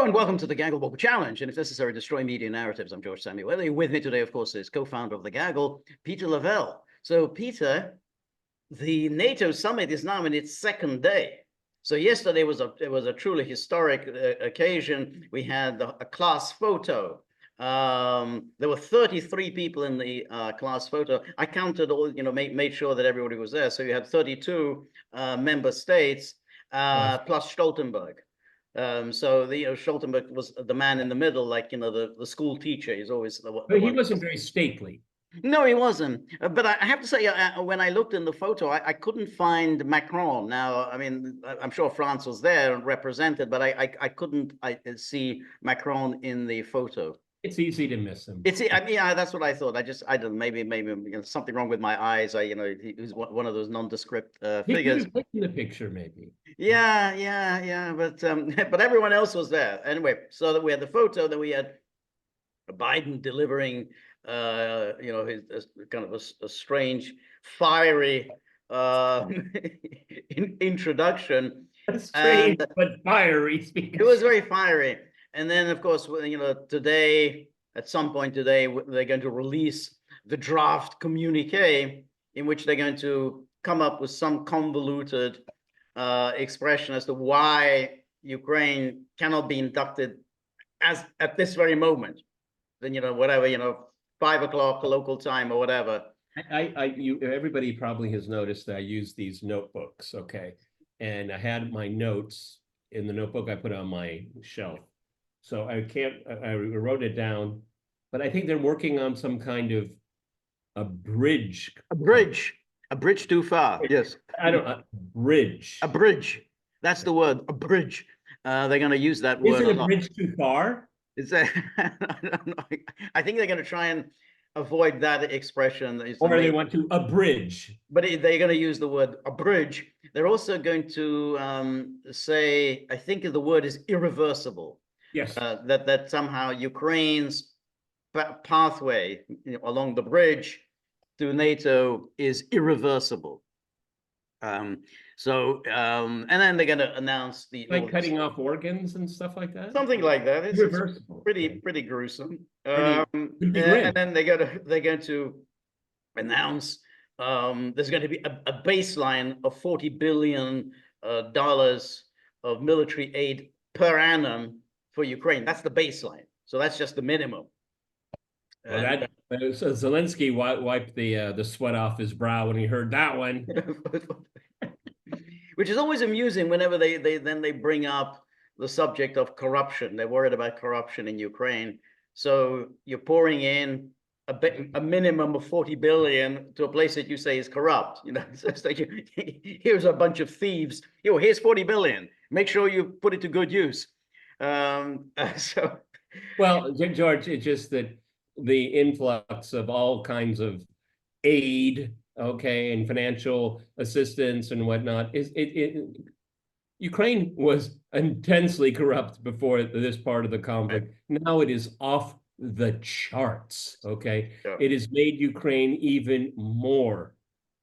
and welcome to the Gaggle Book Challenge, and if necessary, destroy media narratives. I'm George Szamuely. With me today, of course, is co-founder of the Gaggle, Peter Lavelle. So, Peter, the NATO summit is now in its second day. So yesterday was a truly historic occasion. We had a class photo. There were 33 people in the class photo. I counted all, made sure that everybody was there. So you had 32 member states plus Stoltenberg. So Stoltenberg was the man in the middle, like the school teacher. He's always but he wasn't very stately. No, he wasn't. But I have to say, when I looked in the photo, I couldn't find Macron. Now, I mean, I'm sure France was there represented, but I couldn't see Macron in the photo. It's easy to miss him. Yeah, that's what I thought. I don't maybe something wrong with my eyes. He's one of those nondescript figures. He was in the picture, maybe. Yeah. But everyone else was there anyway. So that we had the photo. Then we had Biden delivering, his kind of a strange, fiery introduction. Strange, but fiery. It was very fiery. And then, of course, today, at some point today, they're going to release the draft communique in which they're going to come up with some convoluted expression as to why Ukraine cannot be inducted at this very moment. Then, whatever, 5 o'clock local time or whatever. Everybody probably has noticed that I use these notebooks, okay? And I had my notes in the notebook I put on my shelf. So I wrote it down, but I think they're working on some kind of a bridge. A bridge too far, yes. A bridge. A bridge, that's the word, a bridge. They're going to use that word. Is it a bridge too far? Is that, I don't know. I think they're going to try and avoid that expression. Or they want to abridge. But they're going to use the word abridge. They're also going to say, I think the word is irreversible. Yes. That somehow Ukraine's pathway along the bridge to NATO is irreversible. And then they're going to announce like cutting off organs and stuff like that. Something like that. It's pretty gruesome. And then they're going to announce there's going to be a baseline of $40 billion of military aid per annum for Ukraine. That's the baseline. So that's just the minimum. Well, so Zelensky wiped the sweat off his brow when he heard that one. Which is always amusing whenever they bring up the subject of corruption. They're worried about corruption in Ukraine. So you're pouring in a minimum of 40 billion to a place that you say is corrupt. It's like here's a bunch of thieves. Here's 40 billion. Make sure you put it to good use. Well, George, it's just that the influx of all kinds of aid, okay, and financial assistance and whatnot, Ukraine was intensely corrupt before this part of the conflict. Right. Now it is off the charts, okay? Yeah. It has made Ukraine even more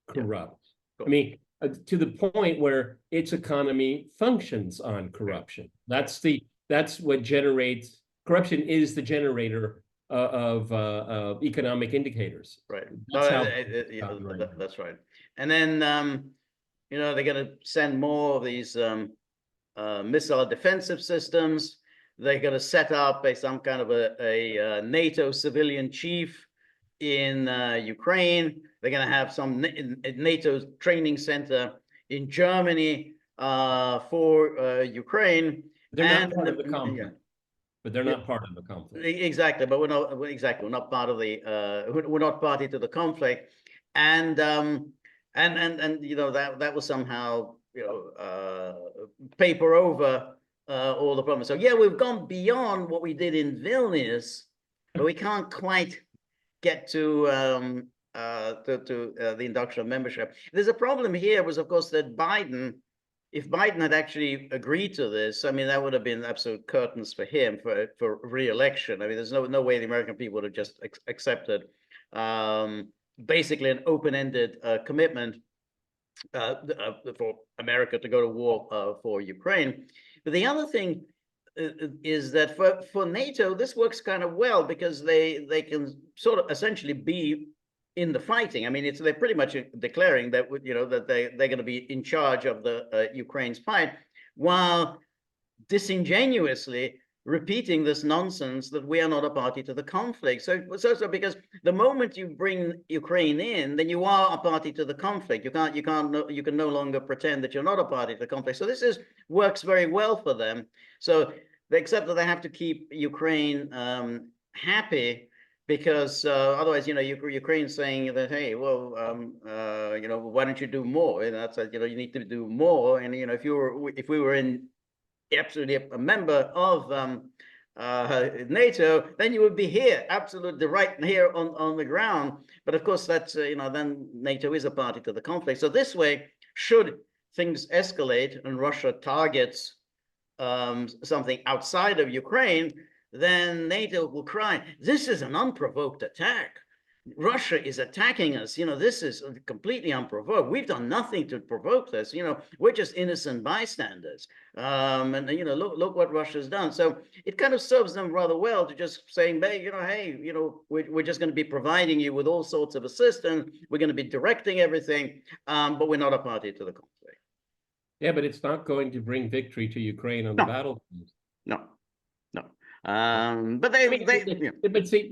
corrupt. Yeah. I mean, to the point where its economy functions on corruption. That's what generates corruption. Is the generator of economic indicators. Right. That's right. And then they're going to send more of these missile defensive systems. They're going to set up some kind of a NATO civilian chief in Ukraine. They're going to have some NATO training center in Germany for Ukraine. They're not part of the conflict. Yeah. But they're not part of the conflict. Exactly, but we're not part of the we're not party to the conflict, and that will somehow paper over all the problems. So yeah, we've gone beyond what we did in Vilnius, but we can't quite get to the induction of membership. There's a problem here was, of course, that if Biden had actually agreed to this, I mean, that would have been absolute curtains for him for re-election. I mean, there's no way the American people would have just accepted basically an open-ended commitment for America to go to war for Ukraine. But the other thing is that for NATO, this works kind of well because they can sort of essentially be in the fighting. I mean, they're pretty much declaring that that they're going to be in charge of the Ukraine's fight, while disingenuously repeating this nonsense that we are not a party to the conflict. So because the moment you bring Ukraine in, then you are a party to the conflict. You can no longer pretend that you're not a party to the conflict. So this works very well for them. So except that they have to keep Ukraine happy, because otherwise, Ukraine's saying that, hey, well, why don't you do more? And that's you need to do more. And if we were in absolutely a member of NATO, then you would be here, absolutely right here on the ground. But of course, that's then NATO is a party to the conflict. So this way, should things escalate and Russia targets something outside of Ukraine, then NATO will cry, this is an unprovoked attack. Russia is attacking us. This is completely unprovoked. We've done nothing to provoke this. We're just innocent bystanders. And look what Russia's done. So it kind of serves them rather well to just saying, hey, we're just going to be providing you with all sorts of assistance. We're going to be directing everything, but we're not a party to the conflict. Yeah, but it's not going to bring victory to Ukraine on the battlefield. No. But but see,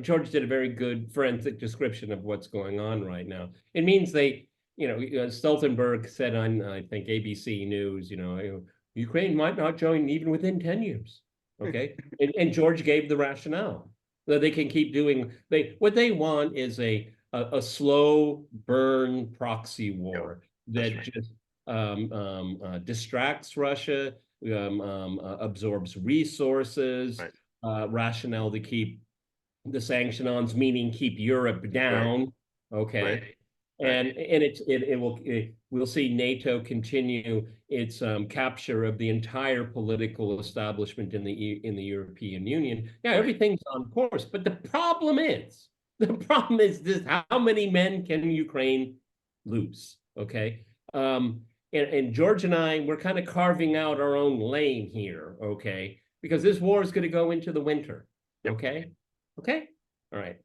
George did a very good forensic description of what's going on right now. It means Stoltenberg said on, I think, ABC News, Ukraine might not join even within 10 years. Okay. and George gave the rationale that they can keep doing. What they want is a slow burn proxy war that just distracts Russia, absorbs resources, rationale to keep the sanctions, meaning keep Europe down. Okay. And we'll see NATO continue its capture of the entire political establishment in the European Union. Yeah, everything's on course, but the problem is this: how many men can Ukraine lose? Okay. And George and I, we're kind of carving out our own lane here, okay? Because this war is going to go into the winter, okay? Okay, all right.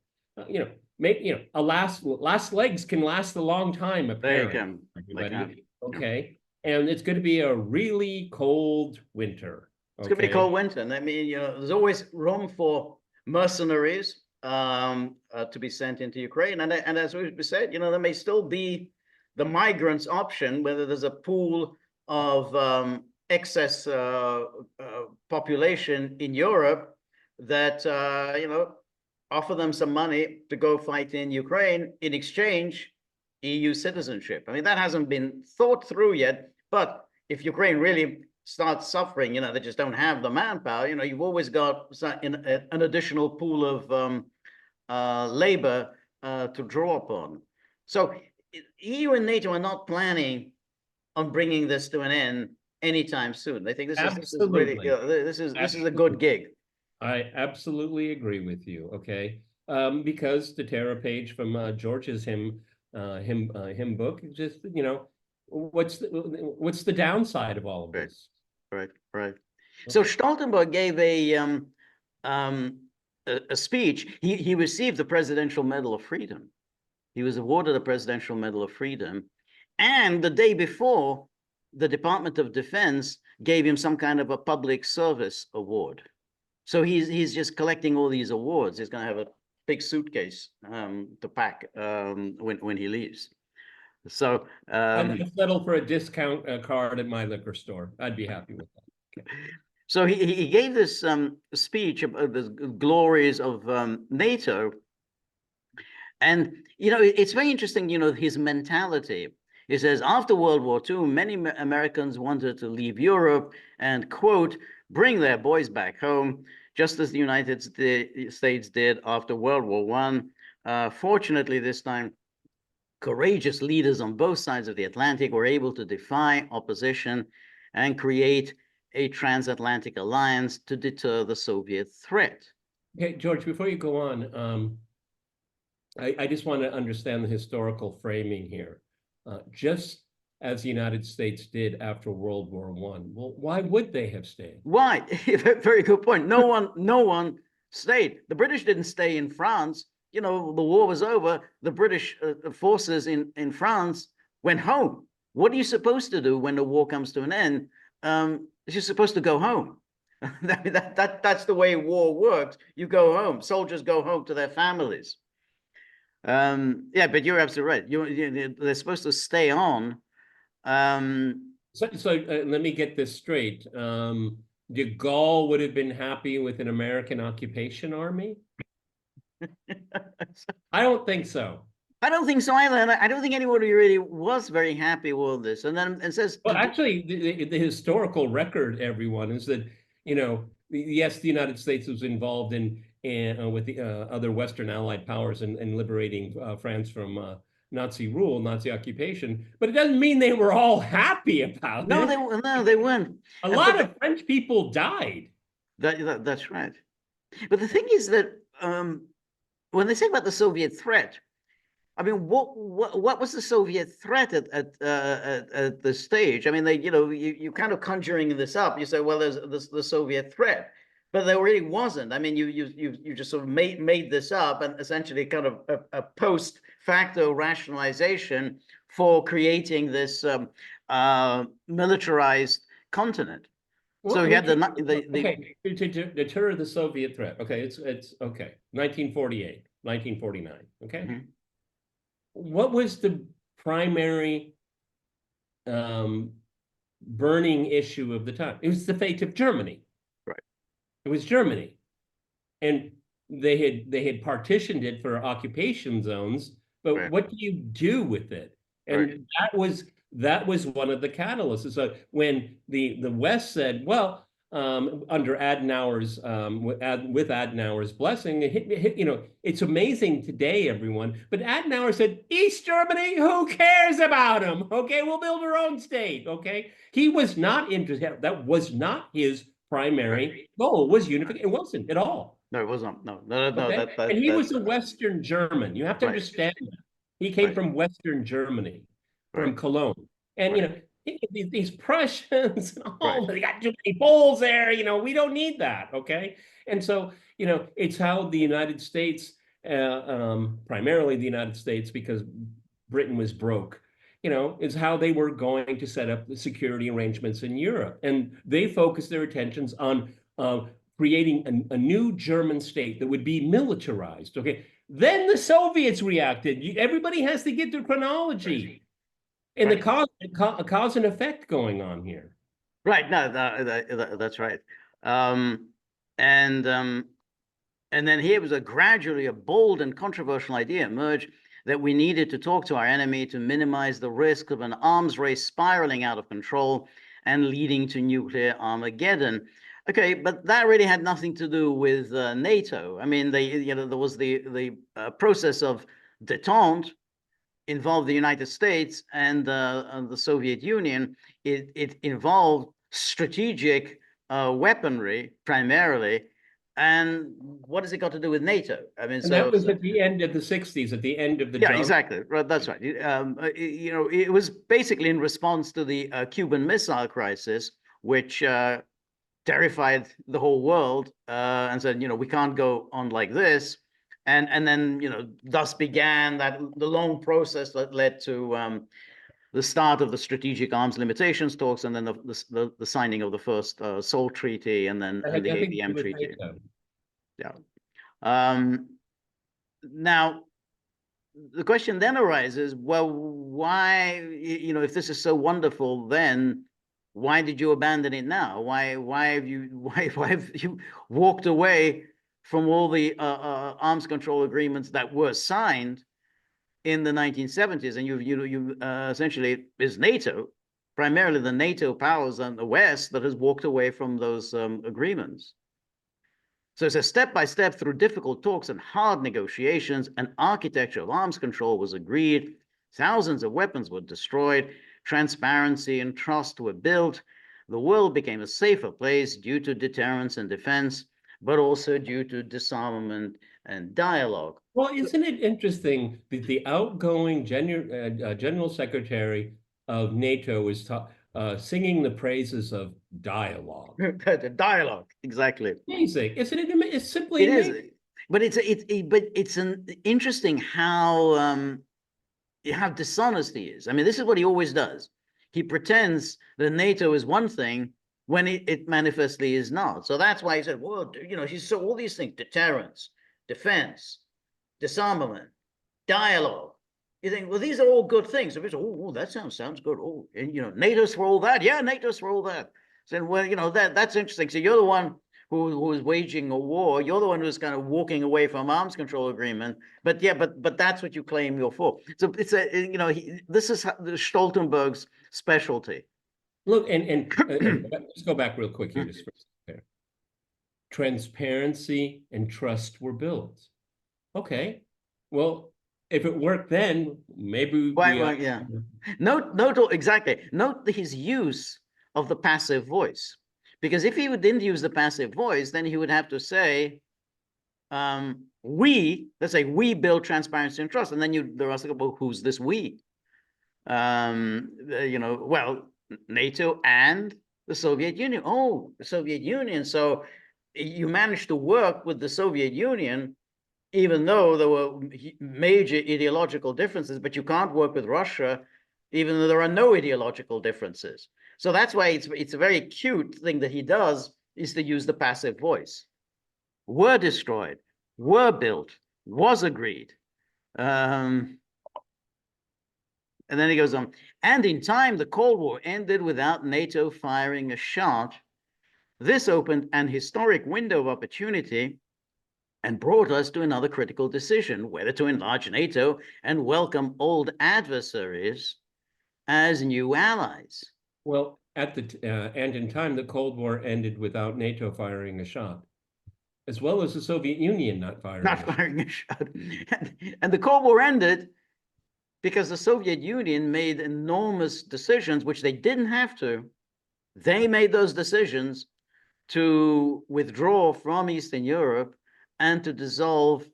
Last legs can last a long time, apparently. They can. Okay, and it's going to be a really cold winter. It's going to be a cold winter, and I mean, there's always room for mercenaries to be sent into Ukraine, and as we said, there may still be the migrants option, whether there's a pool of excess population in Europe that offer them some money to go fight in Ukraine in exchange EU citizenship. I mean, that hasn't been thought through yet, but if Ukraine really starts suffering, they just don't have the manpower, you've always got an additional pool of labor to draw upon. So EU and NATO are not planning on bringing this to an end anytime soon. They think this is really this is a good gig. I absolutely agree with you. Okay, because the Terra page from George's hymn book, just what's the downside of all of this? Right. Okay. So Stoltenberg gave a speech. He received the Presidential Medal of Freedom. He was awarded a Presidential Medal of Freedom. And the day before, the Department of Defense gave him some kind of a public service award. So he's just collecting all these awards. He's going to have a big suitcase to pack when he leaves. So I'd settle for a discount card at my liquor store. I'd be happy with that. Okay. So he gave this speech about the glories of NATO. And, it's very interesting, his mentality. He says, after World War II, many Americans wanted to leave Europe and, quote, bring their boys back home, just as the United States did after World War I. Fortunately, this time, courageous leaders on both sides of the Atlantic were able to defy opposition and create a transatlantic alliance to deter the Soviet threat. Okay, George, before you go on, I just want to understand the historical framing here. Just as the United States did after World War I. Well, why would they have stayed? Why? Very good point. No one stayed. The British didn't stay in France. You know, the war was over. The British forces in France went home. What are you supposed to do when the war comes to an end? You're supposed to go home. That's the way war works. You go home. Soldiers go home to their families. Yeah, but you're absolutely right. They're supposed to stay on. So let me get this straight. De Gaulle would have been happy with an American occupation army? I don't think so. I don't think so either. And I don't think anybody really was very happy with this. And then it says, well, actually, the historical record, everyone, is that, you know, yes, the United States was involved with the other Western Allied powers in liberating France from Nazi rule, Nazi occupation, but it doesn't mean they were all happy about no, it. They weren't. A lot of French people died. That's right. But the thing is that when they say about the Soviet threat, I mean, what was the Soviet threat at the stage? I mean, you kind of conjuring this up. You say, well, there's the Soviet threat, but there really wasn't. I mean, you just sort of made this up, and essentially kind of a post facto rationalization for creating this militarized continent. Well, so you had okay, to deter the Soviet threat. Okay, it's okay. 1948, 1949. Okay. Mm-hmm. What was the primary burning issue of the time? It was the fate of Germany. Right. It was Germany, and they had partitioned it for occupation zones. But right. What do you do with it? And right. that was one of the catalysts. So when the West said, well, under Adenauer's with Adenauer's blessing, you know, it's amazing today, everyone. But Adenauer said, East Germany, who cares about them? Okay, we'll build our own state. Okay, he was not interested. That was not his primary goal. Was unification? It wasn't at all. No, it wasn't. No. Okay? And he was a Western German. You have to understand that. He came from Western Germany, from Cologne, and you know. These Prussians and all, they got too many Poles there, you know, we don't need that, okay? And so, you know, it's how the United States, primarily the United States, because Britain was broke, you know, is how they were going to set up the security arrangements in Europe. And they focused their attentions on creating a new German state that would be militarized, okay? Then the Soviets reacted. Everybody has to get their chronology. And the cause and effect going on here. Right. No, that's right. And then here was gradually a bold and controversial idea emerged that we needed to talk to our enemy to minimize the risk of an arms race spiraling out of control and leading to nuclear Armageddon. Okay, but that really had nothing to do with NATO. I mean, there was the process of détente involved the United States and the Soviet Union. It involved strategic weaponry primarily. And what has it got to do with NATO? I mean, that was at the end of the 60s, at the end of the yeah, exactly. Right, that's right. You know, it was basically in response to the Cuban Missile Crisis, which terrified the whole world and said, you know, we can't go on like this. And then, you know, thus began the long process that led to the start of the strategic arms limitations talks, and then the signing of the first SALT treaty, and then the ABM treaty. Yeah. Now, the question then arises: well, why, you know, if this is so wonderful, then why did you abandon it now? Why have you walked away from all the arms control agreements that were signed in the 1970s, and you essentially is NATO, primarily the NATO powers and the West, that has walked away from those agreements. So it's a step-by-step through difficult talks and hard negotiations, an architecture of arms control was agreed, thousands of weapons were destroyed, transparency and trust were built, the world became a safer place due to deterrence and defense, but also due to disarmament and dialogue. Well, isn't it interesting that the outgoing General Secretary of NATO is singing the praises of dialogue. The dialogue, exactly. Amazing, isn't it? It's simply It amazing. is, but it's an interesting how dishonest he is. I mean, this is what he always does. He pretends that NATO is one thing when it manifestly is not. So that's why he said, well, you know, he saw all these things: deterrence, defense, disarmament, dialogue. You think, well, these are all good things. So people say, oh, that sounds good. Oh, and you know, NATO's for all that. Yeah, NATO's for all that. So, well, you know, that's interesting. So you're the one who is waging a war. You're the one who's kind of walking away from arms control agreement. But yeah, but that's what you claim you're for. So it's you know, this is Stoltenberg's specialty. Look, and let's go back real quick here, just for a second. Transparency and trust were built. Okay, well, if it worked then, maybe right, yeah. Note exactly. Note his use of the passive voice, because if he didn't use the passive voice, then he would have to say, let's say we build transparency and trust, and then there are like, well, who's this we? You know, well, NATO and the Soviet Union. Oh, the Soviet Union. So you managed to work with the Soviet Union, even though there were major ideological differences, but you can't work with Russia, even though there are no ideological differences. So that's why it's a very cute thing that he does, is to use the passive voice. Were destroyed, were built, was agreed. And then he goes on, and in time, the Cold War ended without NATO firing a shot. This opened an historic window of opportunity and brought us to another critical decision, whether to enlarge NATO and welcome old adversaries as new allies. Well, and in time, the Cold War ended without NATO firing a shot, as well as the Soviet Union not firing a shot. And the Cold War ended because the Soviet Union made enormous decisions, which they didn't have to. They made those decisions to withdraw from Eastern Europe and to dissolve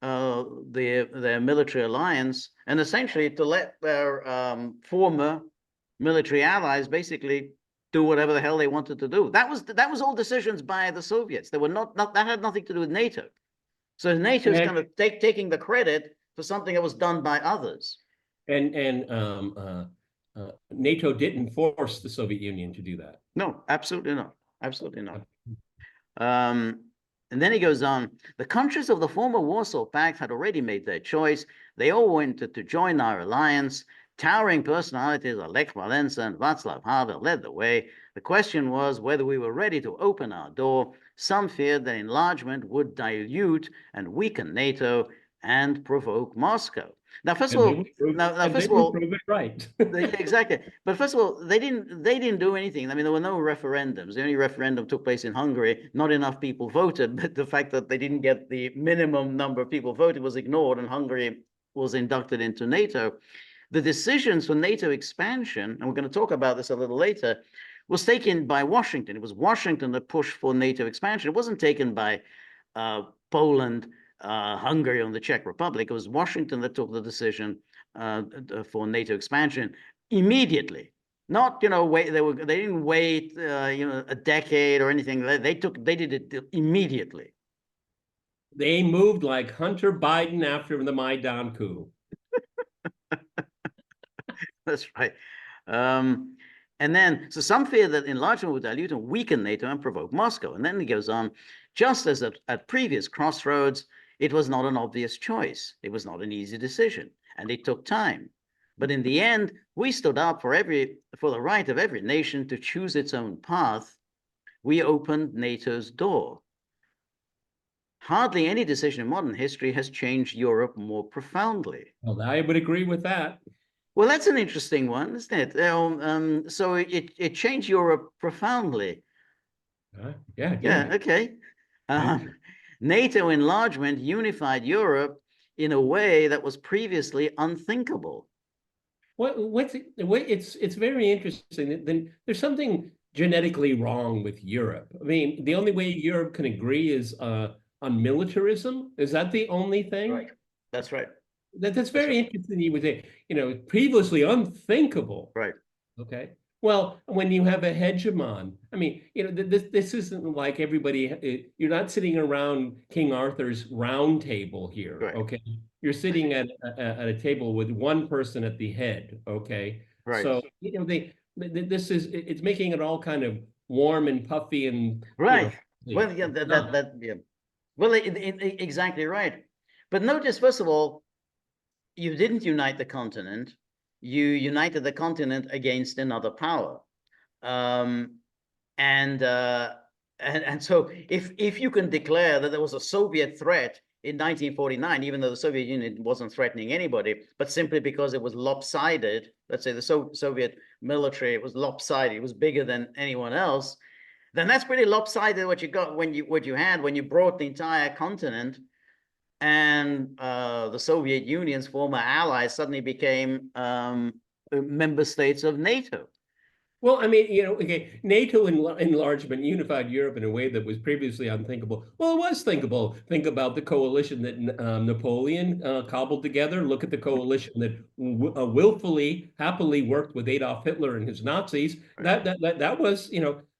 their military alliance, and essentially to let their former military allies basically do whatever the hell they wanted to do. That was all decisions by the Soviets. They were not that had nothing to do with NATO. So NATO is kind of taking the credit for something that was done by others. And NATO didn't force the Soviet Union to do that. No, absolutely not. Absolutely not. And then he goes on, the countries of the former Warsaw Pact had already made their choice. They all wanted to join our alliance. Towering personalities like Lech Walesa and Václav Havel led the way. The question was whether we were ready to open our door. Some feared that enlargement would dilute and weaken NATO and provoke Moscow. Now, first of all, prove it right. Exactly. But first of all, they didn't do anything. I mean, there were no referendums. The only referendum took place in Hungary. Not enough people voted, but the fact that they didn't get the minimum number of people voted was ignored, and Hungary was inducted into NATO. The decisions for NATO expansion, and we're going to talk about this a little later, was taken by Washington. It was Washington that pushed for NATO expansion. It wasn't taken by Poland, Hungary, and the Czech Republic. It was Washington that took the decision for NATO expansion immediately. Not, you know, wait. They didn't wait, you know, a decade or anything. They did it immediately. They moved like Hunter Biden after the Maidan coup. That's right. And then, so some fear that enlargement would dilute and weaken NATO and provoke Moscow. And then he goes on, just as at previous crossroads, it was not an obvious choice. It was not an easy decision, and it took time. But in the end, we stood up for the right of every nation to choose its own path. We opened NATO's door. Hardly any decision in modern history has changed Europe more profoundly. Well, I would agree with that. Well, that's an interesting one, isn't it? So it changed Europe profoundly. Yeah, okay. NATO enlargement unified Europe in a way that was previously unthinkable. It's very interesting. Then there's something genetically wrong with Europe. I mean, the only way Europe can agree is on militarism. Is that the only thing? Right. That's right. That's very interesting. You would say, previously unthinkable. Right. Okay. Well, when you have a hegemon, I mean, this isn't like everybody. You're not sitting around King Arthur's round table here. Right. Okay. You're sitting at a table with one person at the head. Okay. Right. So it's making it all kind of warm and puffy and right. Well, yeah, no. yeah. Well, exactly right. But notice, first of all, you didn't unite the continent. You united the continent against another power. And so if you can declare that there was a Soviet threat in 1949, even though the Soviet Union wasn't threatening anybody, but simply because it was lopsided, let's say the Soviet military, it was lopsided, it was bigger than anyone else, then that's pretty lopsided what you got when you brought the entire continent, and the Soviet Union's former allies suddenly became member states of NATO. Well, I mean, okay, NATO enlargement unified Europe in a way that was previously unthinkable. Well, it was thinkable. Think about the coalition that Napoleon cobbled together. Look at the coalition that willfully, happily worked with Adolf Hitler and his Nazis. Right. That was,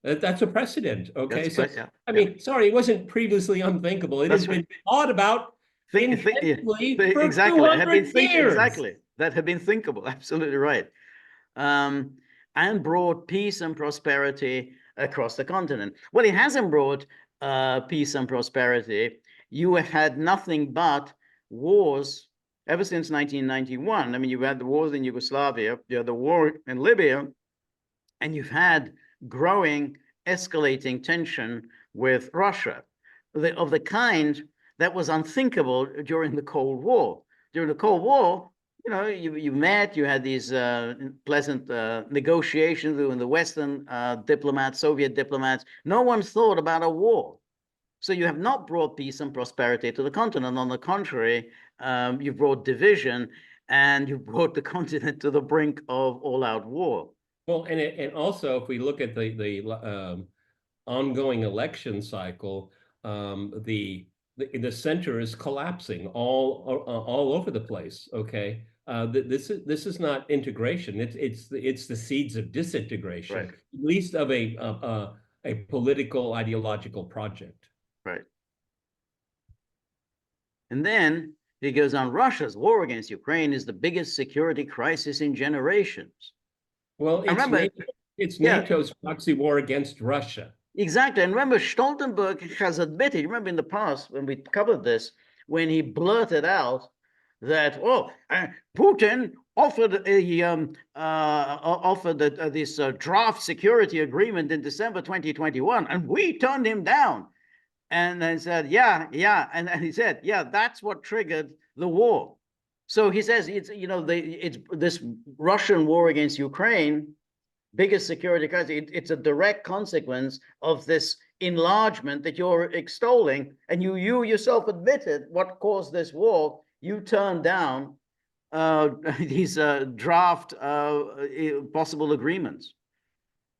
that's a precedent. Okay, so yeah. I mean, sorry, it wasn't previously unthinkable. It has been thought about intensely for exactly. 200 years. Exactly, that had been thinkable. Absolutely right. And brought peace and prosperity across the continent. Well, it hasn't brought peace and prosperity. You have had nothing but wars ever since 1991. I mean, you've had the wars in Yugoslavia, you had the war in Libya, and you've had growing, escalating tension with Russia, of the kind that was unthinkable during the Cold War. During the Cold War, you met, you had these pleasant negotiations with the Western diplomats, Soviet diplomats. No one thought about a war. So you have not brought peace and prosperity to the continent. On the contrary, you've brought division, and you've brought the continent to the brink of all-out war. Well, and also, if we look at the ongoing election cycle, the center is collapsing all over the place. Okay. This is not integration. It's the seeds of disintegration, right. At least of a political ideological project. Right. And then he goes on, Russia's war against Ukraine is the biggest security crisis in generations. Well, it's NATO's proxy war against Russia. Exactly. And remember, Stoltenberg has admitted, remember in the past when we covered this, when he blurted out that, Putin offered this draft security agreement in December 2021, and we turned him down. And then said, yeah. And he said, yeah, that's what triggered the war. So he says it's this Russian war against Ukraine, biggest security crisis. It's a direct consequence of this enlargement that you're extolling, and you yourself admitted what caused this war. You turned down these draft possible agreements.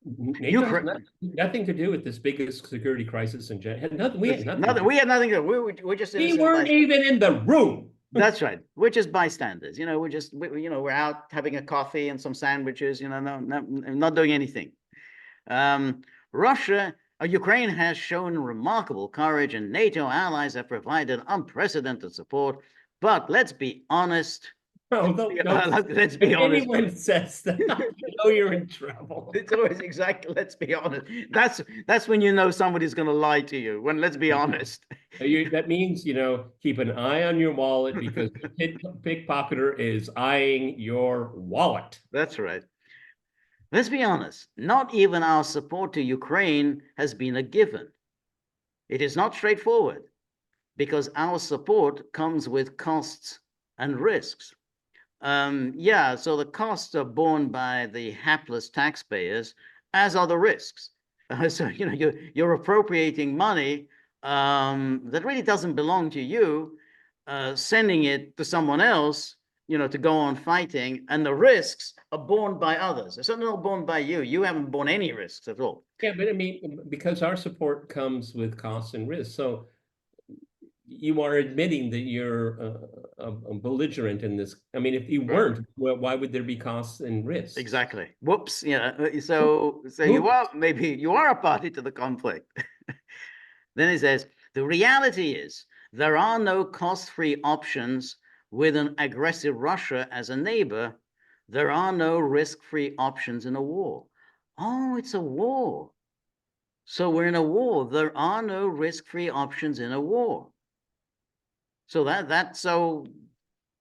NATO has nothing to do with this biggest security crisis in general. We had nothing. We had nothing to do. We just weren't even in the room. That's right. We're just bystanders. We're out having a coffee and some sandwiches. Not doing anything. Ukraine has shown remarkable courage, and NATO allies have provided unprecedented support. But let's be honest. Let's be honest. If anyone says that, you're in trouble. It's always exactly. Let's be honest. That's when somebody's going to lie to you. When let's be honest. That means keep an eye on your wallet, because the pickpocketer is eyeing your wallet. That's right. Let's be honest. Not even our support to Ukraine has been a given. It is not straightforward, because our support comes with costs and risks. So the costs are borne by the hapless taxpayers, as are the risks. So you're appropriating money that really doesn't belong to you, sending it to someone else, to go on fighting, and the risks are borne by others. They're certainly not borne by you. You haven't borne any risks at all. Yeah, but I mean, because our support comes with costs and risks. So you are admitting that you're a belligerent in this. I mean, if you weren't, well, why would there be costs and risks? Exactly. Whoops. Yeah. So maybe you are a party to the conflict. Then it says, the reality is there are no cost-free options with an aggressive Russia as a neighbor. There are no risk-free options in a war. Oh, it's a war. So we're in a war. There are no risk-free options in a war. So so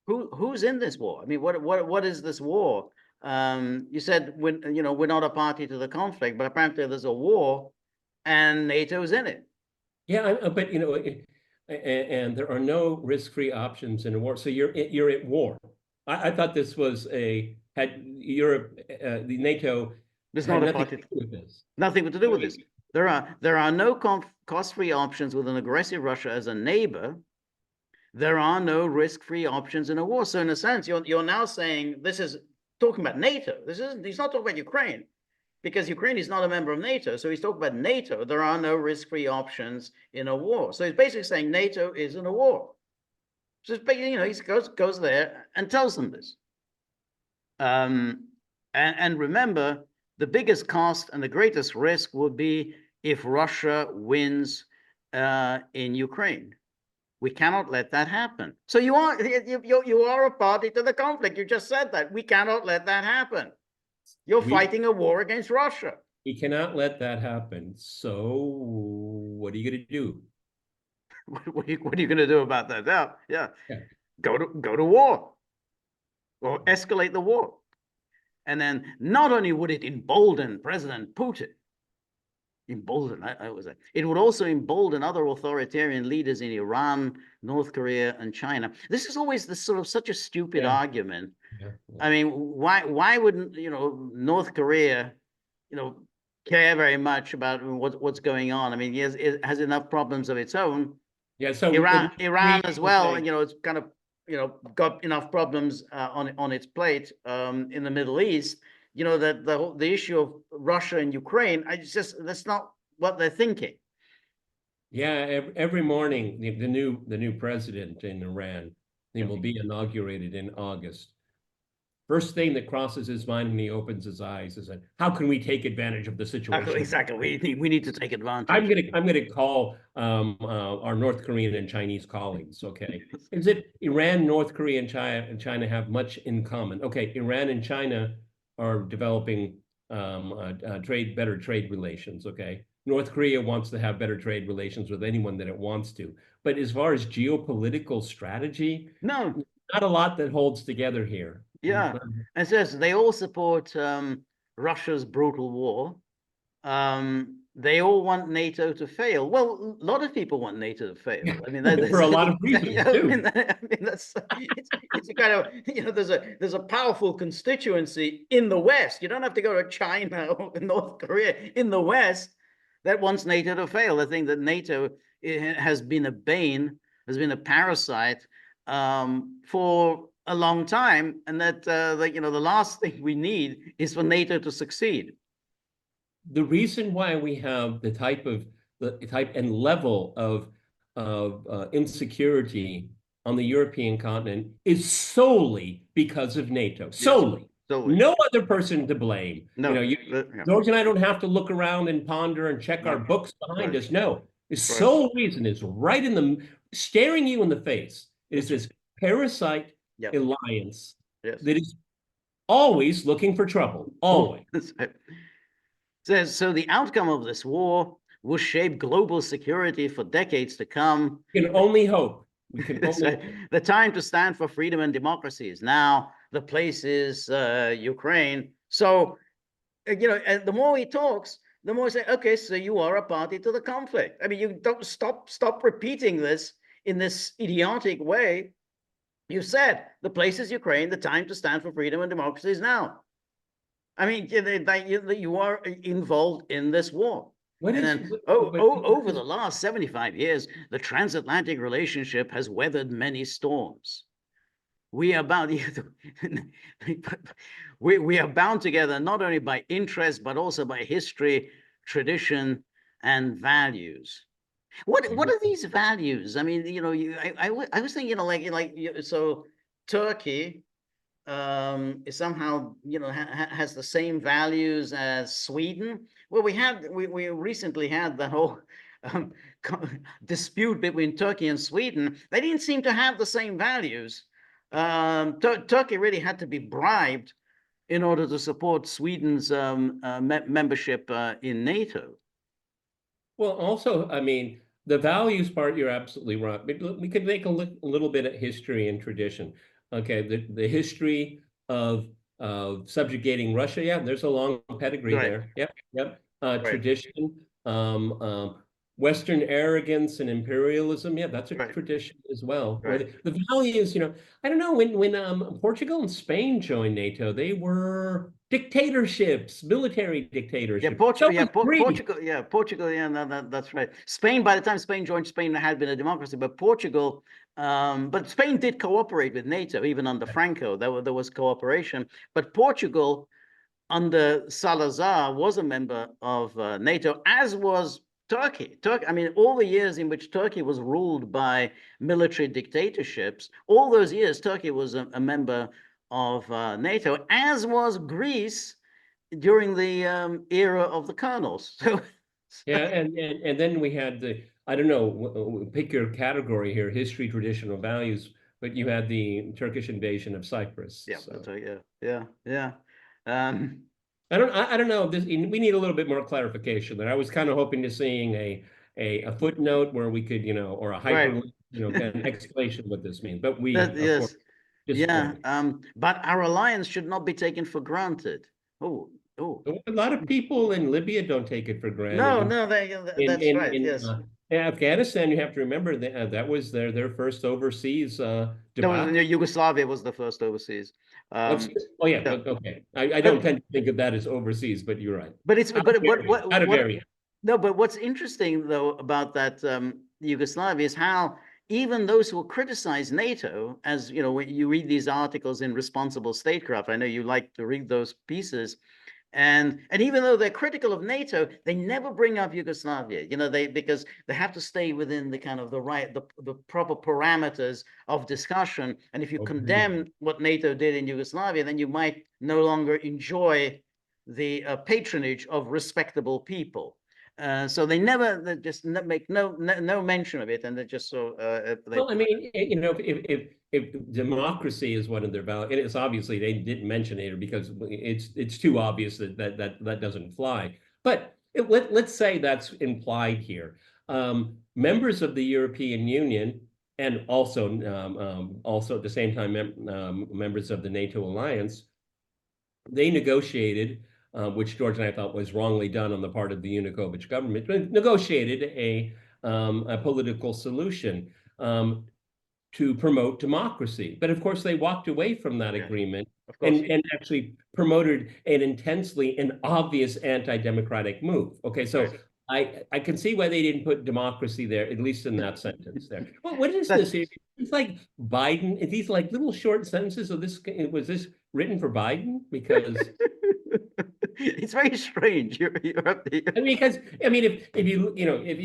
who's in this war? I mean, what is this war? You said we're not a party to the conflict, but apparently there's a war, and NATO's in it. Yeah, but and there are no risk-free options in a war. So you're at war. I thought this was had Europe, the NATO. There's had not a nothing party to do with this. Nothing to do with this. There are no cost-free options with an aggressive Russia as a neighbor. There are no risk-free options in a war. So in a sense, you're now saying this is talking about NATO. He's not talking about Ukraine, because Ukraine is not a member of NATO. So he's talking about NATO. There are no risk-free options in a war. So he's basically saying NATO is in a war. So it's basically, he goes there and tells them this. And remember, the biggest cost and the greatest risk would be if Russia wins in Ukraine. We cannot let that happen. So you are a party to the conflict. You just said that. We cannot let that happen. You're fighting a war against Russia. We cannot let that happen. So what are you going to do? What are you going to do about that? Yeah. Go to war or escalate the war. And then not only would it embolden President Putin, it would also embolden other authoritarian leaders in Iran, North Korea, and China. This is always such a stupid argument. Yeah. I mean, why wouldn't North Korea, care very much about what's going on? I mean, it has enough problems of its own. Yeah. So Iran as well, it's kind of got enough problems on its plate in the Middle East. That the issue of Russia and Ukraine, that's not what they're thinking. Yeah, every morning the new president in Iran, he will be inaugurated in August. First thing that crosses his mind when he opens his eyes is that how can we take advantage of the situation? Exactly. We need to take advantage. I'm gonna call our North Korean and Chinese colleagues. Okay, is it Iran, North Korea, and China have much in common? Okay, Iran and China are developing better trade relations. Okay, North Korea wants to have better trade relations with anyone that it wants to. But as far as geopolitical strategy, no, not a lot that holds together here. Yeah, and says they all support Russia's brutal war. They all want NATO to fail. Well, a lot of people want NATO to fail. I mean, for a lot of reasons too. I mean, it's a kind of there's a powerful constituency in the West. You don't have to go to China or North Korea. In the West, that wants NATO to fail. I think that NATO has been a bane, has been a parasite for a long time, and that the last thing we need is for NATO to succeed. The reason why we have the type and level of insecurity on the European continent is solely because of NATO. Yes. Solely. No other person to blame. No, George and I don't have to look around and ponder and check our books behind us. No, the sole reason is right in the staring you in the face is this parasite alliance that is always looking for trouble. Always. So the outcome of this war will shape global security for decades to come. We can only hope. We can only hope. The time to stand for freedom and democracy is now. The place is Ukraine. So, and the more he talks, the more he say, okay, so you are a party to the conflict. I mean, you don't stop repeating this in this idiotic way. You said the place is Ukraine. The time to stand for freedom and democracy is now. I mean, you are involved in this war. Over the last 75 years, the transatlantic relationship has weathered many storms. We are bound together not only by interest, but also by history, tradition, and values. What are these values? I mean, you know, I was thinking, you know, so Turkey is somehow, you know, has the same values as Sweden. Well, we recently had the whole um, dispute between Turkey and Sweden. They didn't seem to have the same values. Turkey really had to be bribed in order to support Sweden's membership in NATO. Well, also, I mean, the values part, you're absolutely right. We could make a little bit of history and tradition. Okay, the history of subjugating Russia, yeah, there's a long pedigree Right, there. Yep, yep. right, Tradition, Western arrogance and imperialism, yeah, that's a right, tradition as well. right. The values, you know, I don't know, when Portugal and Spain joined NATO, they were dictatorships, military Yeah, dictatorships. So Portugal. Yeah, was Greece. Portugal. Yeah, Portugal. Yeah, that's right. Spain. By the time Spain joined, Spain had been a democracy, but Portugal. But Spain did cooperate with NATO even under Franco. There was cooperation, but Portugal under Salazar was a member of NATO, as was Turkey. I mean, all the years in which Turkey was ruled by military dictatorships, all those years Turkey was a member of NATO, as was Greece during the era of the colonels. Yeah, and then we had I don't know, pick your category here, history, traditional values, but you had the Turkish invasion of Cyprus. Yeah, So yeah. Um, I don't know. We need a little bit more clarification there. I was kind of hoping to seeing a footnote where we could, you know, or a right. hyperlink, you know, kind of explanation of what this means. But we, of course, Yes, yeah. disappointed. But our alliance should not be taken for granted. Oh, oh. A lot of people in Libya don't take it for granted. No, that's right. In Yes. Afghanistan, you have to remember that that was their first overseas That was debacle. Yugoslavia was the first overseas. Oops. Um, Oh yeah, yeah. okay. I don't But tend to think of that as overseas, but you're right. but it's Out of but area. Out of what area. no, but what's interesting though about that Yugoslavia is how even those who criticize NATO, as you know, when you read these articles in Responsible Statecraft, I know you like to read those pieces, and even though they're critical of NATO, they never bring up Yugoslavia. You know, because they have to stay within the kind of the proper parameters of discussion. And if you Okay. condemn what NATO did in Yugoslavia, then you might no longer enjoy the patronage of respectable people. So they just make no mention of it, and they just so they Well, I mean, you know, if democracy is one of their values, and it's obviously they didn't mention it because it's too obvious that doesn't fly. But let's say that's implied here. Members of the European Union and also at the same time members of the NATO alliance, they negotiated, which George and I thought was wrongly done on the part of the Yanukovych government, negotiated a political solution to promote democracy. But of course, they walked away from that yeah, agreement of course. and actually promoted an intensely and obvious anti-democratic move. Okay, so Right. I can see why they didn't put democracy there, at least in that sentence there. Well, what is That- this? It's like Biden, these like little short sentences of this, was this written for Biden? Because it's very strange. You're up there. I mean, because I mean, if if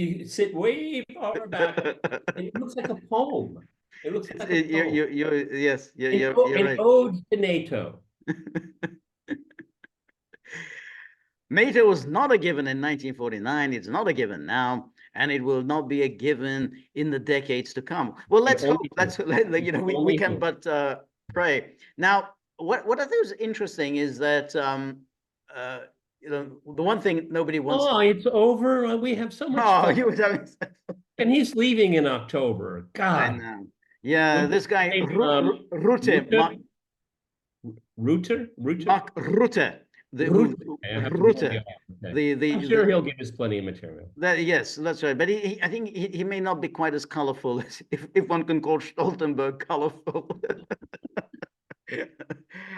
you sit way far back, it looks like a poem. It looks like a poem. Yes, you're An right. ode to NATO. NATO was not a given in 1949. It's not a given now, and it will not be a given in the decades to come. Well, let's hope. You know, we can Hope. but pray. Now, what I think is interesting is that you know, the one thing nobody wants. Oh, it's over. We have so much Oh, fun. you were telling. And he's leaving in October. I God. know. Yeah, What's this his guy name? Rutte, Rutte? Mark Rutte, Rutte. I have to read Rutte, okay. I'm sure he'll give us plenty of material. yes, that's right. But I think he may not be quite as colorful as if one can call Stoltenberg colorful.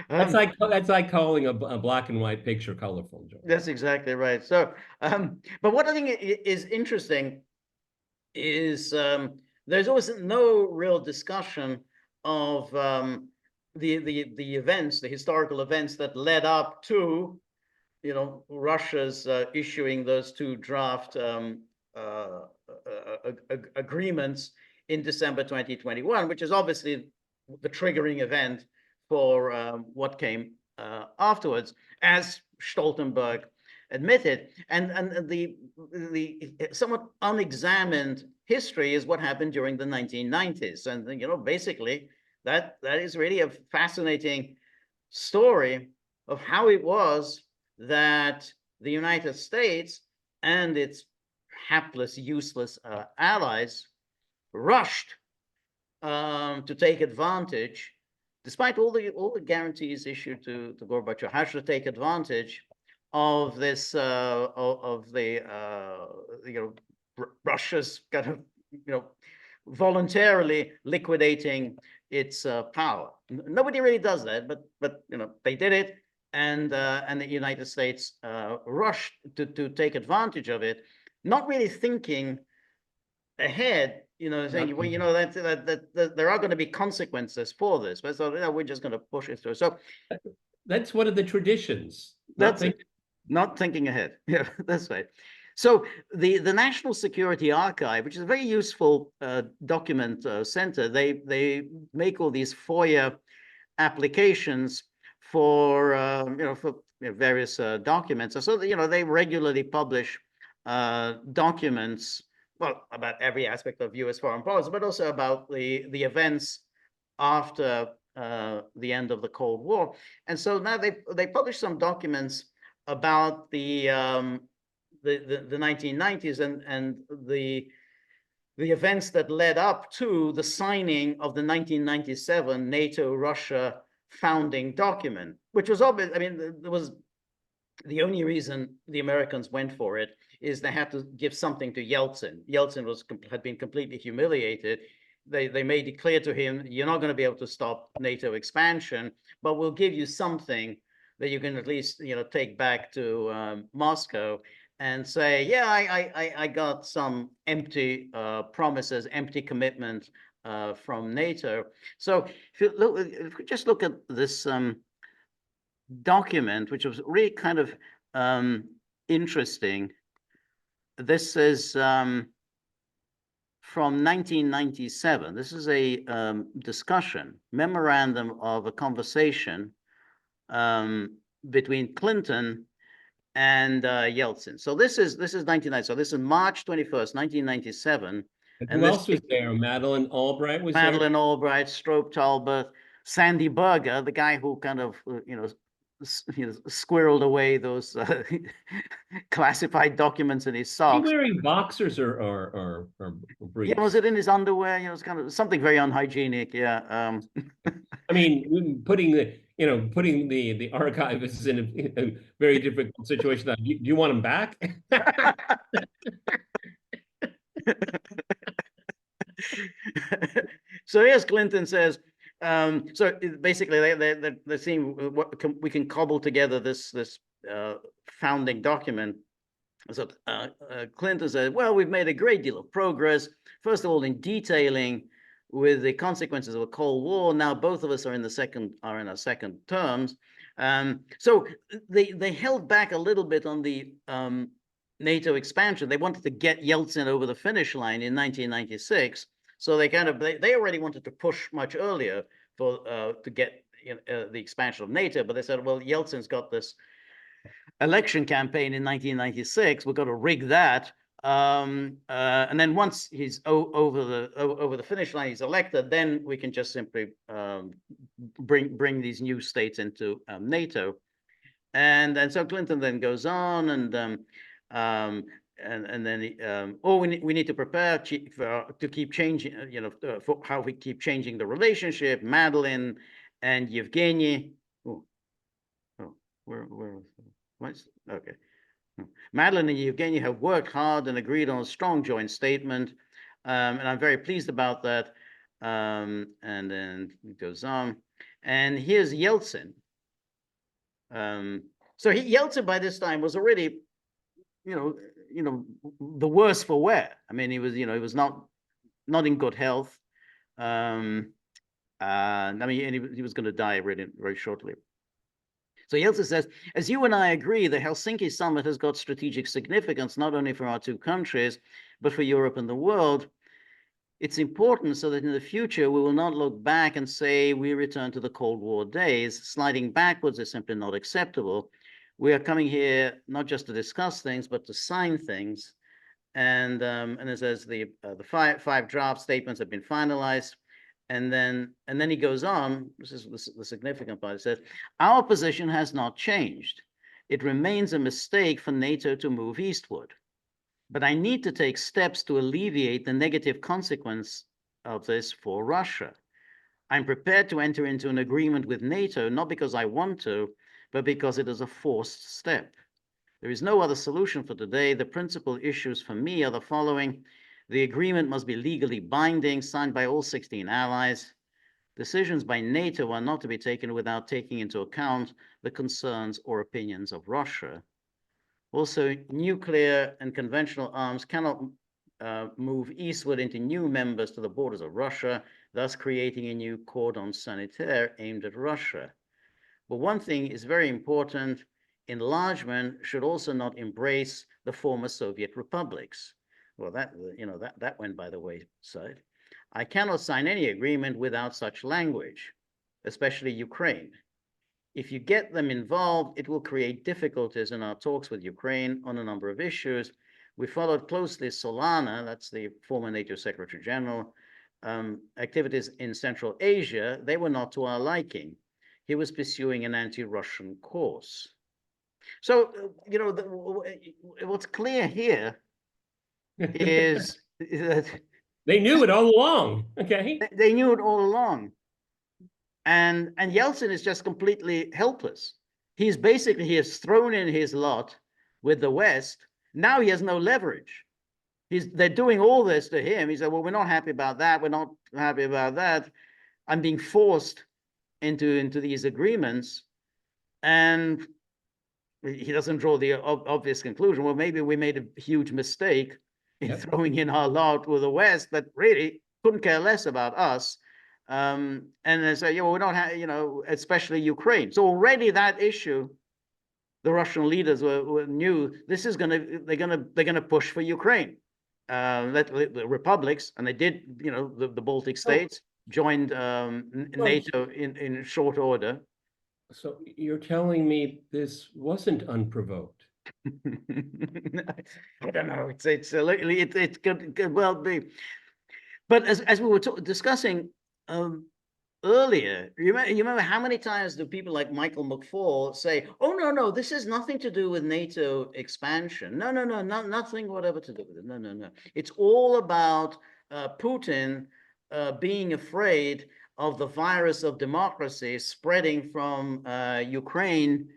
That's like calling a black and white picture colorful, Joe. That's exactly right. So, but what I think is interesting is there's always no real discussion of the events, the historical events that led up to, you know, Russia's issuing those two draft agreements in December 2021, which is obviously the triggering event for what came afterwards, as Stoltenberg admitted. And the somewhat unexamined history is what happened during the 1990s. And, you know, basically that is really a fascinating story of how it was that the United States and its hapless, useless allies rushed to take advantage, despite all the guarantees issued to Gorbachev, how should take advantage of this Russia's kind of voluntarily liquidating its power. Nobody really does that, but they did it, and the United States rushed to take advantage of it, not really thinking ahead, saying, well, that there are going to be consequences for this, but so we're just going to push it through. So that's one of the traditions. That's it. Not thinking ahead. Yeah, that's right. So the National Security Archive, which is a very useful document center, they make all these FOIA applications for various documents. So they regularly publish documents, well, about every aspect of U.S. foreign policy, but also about the events after the end of the Cold War. And so now they publish some documents about the 1990s and the events that led up to the signing of the 1997 NATO-Russia founding document, which was obvious. I mean, there was the only reason the Americans went for it is they had to give something to Yeltsin. Yeltsin had been completely humiliated. They made it clear to him, you're not going to be able to stop NATO expansion, but we'll give you something that you can at least take back to Moscow and say, yeah, I got some empty promises, empty commitment from NATO. So if we just look at this document, which was really kind of interesting. This is from 1997. This is a discussion, memorandum of a conversation between Clinton and Yeltsin. So this is 1990. So this is March 21st, 1997. And who else was there? Madeleine Albright was there? Madeleine Albright, Strobe Talbot, Sandy Berger, the guy who kind of, squirreled away those classified documents in his socks. Was he wearing boxers or briefs? Yeah, was it in his underwear? It was kind of something very unhygienic. Yeah. I mean, putting the archivists in a very difficult situation. Do you want him back? So here's Clinton says, so basically they're seeing what we can cobble together this founding document. So Clinton said, well, we've made a great deal of progress, first of all in detailing with the consequences of a Cold War. Now both of us are in our second terms. So they held back a little bit on the NATO expansion. They wanted to get Yeltsin over the finish line in 1996. So they already wanted to push much earlier to get the expansion of NATO. But they said, well, Yeltsin's got this election campaign in 1996. We've got to rig that. And then once he's over the finish line, he's elected, then we can just simply bring these new states into NATO. And so Clinton then goes on and then we need to prepare to keep changing, for how we keep changing the relationship. Madeleine and Yevgeny. Okay. Madeleine and Yevgeny have worked hard and agreed on a strong joint statement, and I'm very pleased about that. And then it goes on, and here's Yeltsin. So Yeltsin by this time was already, the worse for wear. I mean, he was not in good health. I mean, he was going to die really very shortly. So Yeltsin says, as you and I agree, the Helsinki summit has got strategic significance, not only for our two countries, but for Europe and the world. It's important so that in the future, we will not look back and say we return to the Cold War days. Sliding backwards is simply not acceptable. We are coming here not just to discuss things, but to sign things. And it says the five draft statements have been finalized. And then he goes on, this is the significant part, it says, our position has not changed. It remains a mistake for NATO to move eastward. But I need to take steps to alleviate the negative consequence of this for Russia. I'm prepared to enter into an agreement with NATO, not because I want to, but because it is a forced step. There is no other solution for today. The principal issues for me are the following. The agreement must be legally binding, signed by all 16 allies. Decisions by NATO are not to be taken without taking into account the concerns or opinions of Russia. Also, nuclear and conventional arms cannot move eastward into new members to the borders of Russia, thus creating a new cordon sanitaire aimed at Russia. But one thing is very important, enlargement should also not embrace the former Soviet republics. Well, that went by the wayside. I cannot sign any agreement without such language, especially Ukraine. If you get them involved, it will create difficulties in our talks with Ukraine on a number of issues. We followed closely Solana, that's the former NATO Secretary General, activities in Central Asia. They were not to our liking. He was pursuing an anti-Russian course. So, what's clear here is that they knew it all along. Okay. They knew it all along. And Yeltsin is just completely helpless. He has thrown in his lot with the West. Now he has no leverage. They're doing all this to him. He said, well, we're not happy about that. We're not happy about that. I'm being forced into these agreements. And he doesn't draw the obvious conclusion. Well, maybe we made a huge mistake in throwing in our lot with the West, but really couldn't care less about us. And they say, yeah, well, we don't have, especially Ukraine. So already that issue, the Russian leaders knew this is they're gonna push for Ukraine. The republics, and they did, the Baltic states joined NATO in short order. So you're telling me this wasn't unprovoked? I don't know. It could well be. But as we were discussing earlier, you remember how many times do people like Michael McFaul say, oh, no, this has nothing to do with NATO expansion. No, nothing whatever to do with it. No. It's all about Putin being afraid of the virus of democracy spreading from Ukraine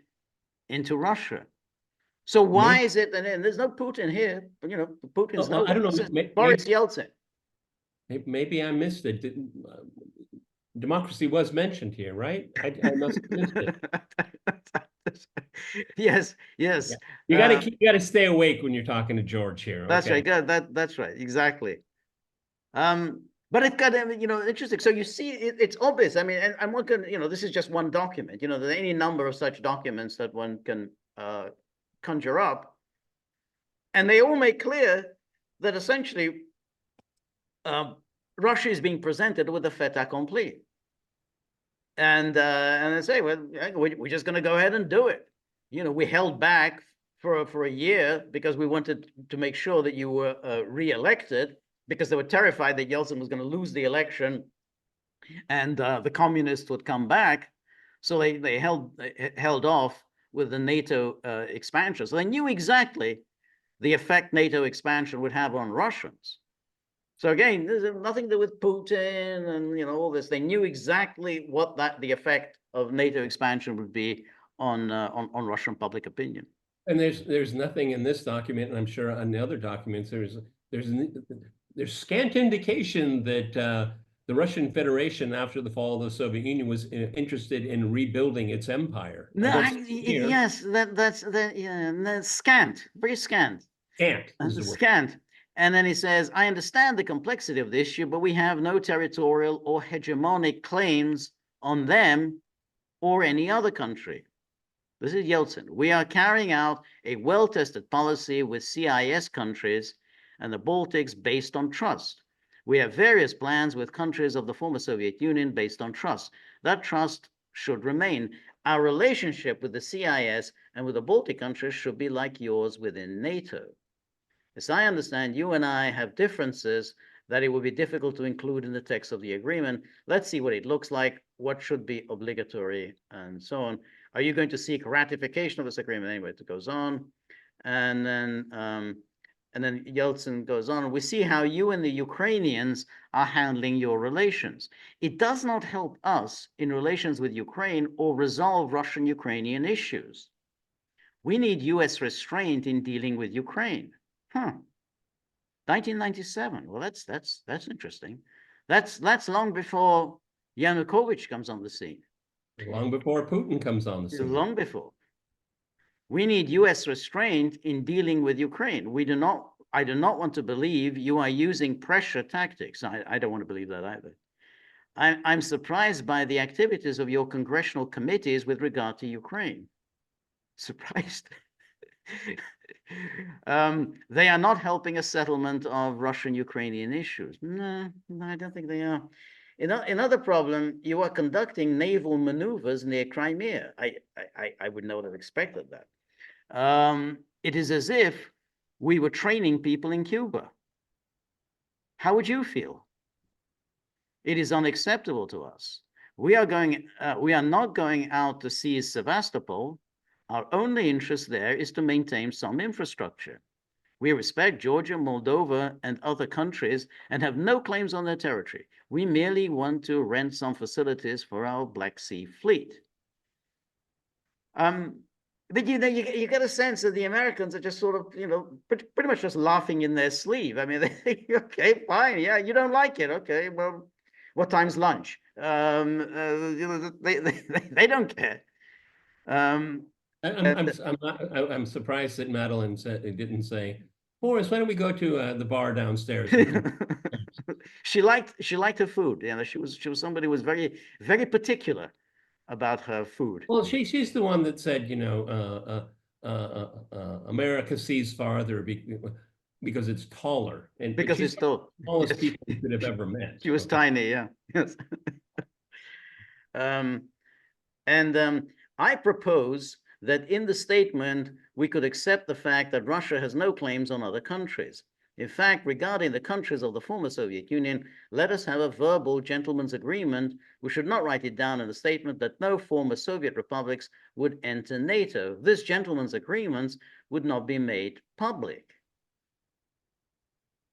into Russia. So why is it, and there's no Putin here, but, Putin's no, I don't know. Boris Yeltsin. Maybe I missed it. Democracy was mentioned here, right? I must have missed it. Yes. Yeah. You gotta stay awake when you're talking to George here. That's right. That's right. Exactly. But it got, interesting. So you see, it's obvious. I mean, and one can, this is just one document. There are any number of such documents that one can conjure up, and they all make clear that essentially Russia is being presented with a fait accompli, and they say, well, we're just going to go ahead and do it. We held back for a year because we wanted to make sure that you were re-elected, because they were terrified that Yeltsin was going to lose the election and the communists would come back. So they held off with the NATO expansion. So they knew exactly the effect NATO expansion would have on Russians. So again, there's nothing to do with Putin and all this. They knew exactly what the effect of NATO expansion would be on Russian public opinion. And there's nothing in this document, and I'm sure on the other documents there's scant indication that the Russian Federation, after the fall of the Soviet Union, was interested in rebuilding its empire. No, yes, that's scant, very scant. Scant. And then he says, I understand the complexity of the issue, but we have no territorial or hegemonic claims on them or any other country. This is Yeltsin. We are carrying out a well-tested policy with CIS countries and the Baltics based on trust. We have various plans with countries of the former Soviet Union based on trust. That trust should remain. Our relationship with the CIS and with the Baltic countries should be like yours within NATO. As I understand, you and I have differences that it would be difficult to include in the text of the agreement. Let's see what it looks like, what should be obligatory, and so on. Are you going to seek ratification of this agreement? Anyway, it goes on. And then Yeltsin goes on. We see how you and the Ukrainians are handling your relations. It does not help us in relations with Ukraine or resolve Russian-Ukrainian issues. We need US restraint in dealing with Ukraine. 1997. Well, that's interesting. That's long before Yanukovych comes on the scene. Long before Putin comes on the scene. Long before. We need US restraint in dealing with Ukraine. I do not want to believe you are using pressure tactics. I don't want to believe that either. I'm surprised by the activities of your congressional committees with regard to Ukraine. Surprised. They are not helping a settlement of Russian-Ukrainian issues. No, I don't think they are. Another problem, you are conducting naval maneuvers near Crimea. I would not have expected that. It is as if we were training people in Cuba. How would you feel? It is unacceptable to us. We are not going out to seize Sevastopol. Our only interest there is to maintain some infrastructure. We respect Georgia, Moldova, and other countries and have no claims on their territory. We merely want to rent some facilities for our Black Sea fleet. But you get a sense that the Americans are just sort of, pretty much just laughing in their sleeve. I mean, they think, okay, fine, yeah, you don't like it, okay, well, what time's lunch? They don't care. I'm surprised that Madeline didn't say, Boris, why don't we go to the bar downstairs? She liked her food. She was somebody who was very, very particular about her food. Well, she's the one that said, America sees farther because it's taller, and because it's the tallest people you could have ever met. She was tiny, yeah. Yes. I propose that in the statement, we could accept the fact that Russia has no claims on other countries. In fact, regarding the countries of the former Soviet Union, let us have a verbal gentleman's agreement. We should not write it down in the statement that no former Soviet republics would enter NATO. This gentleman's agreement would not be made public.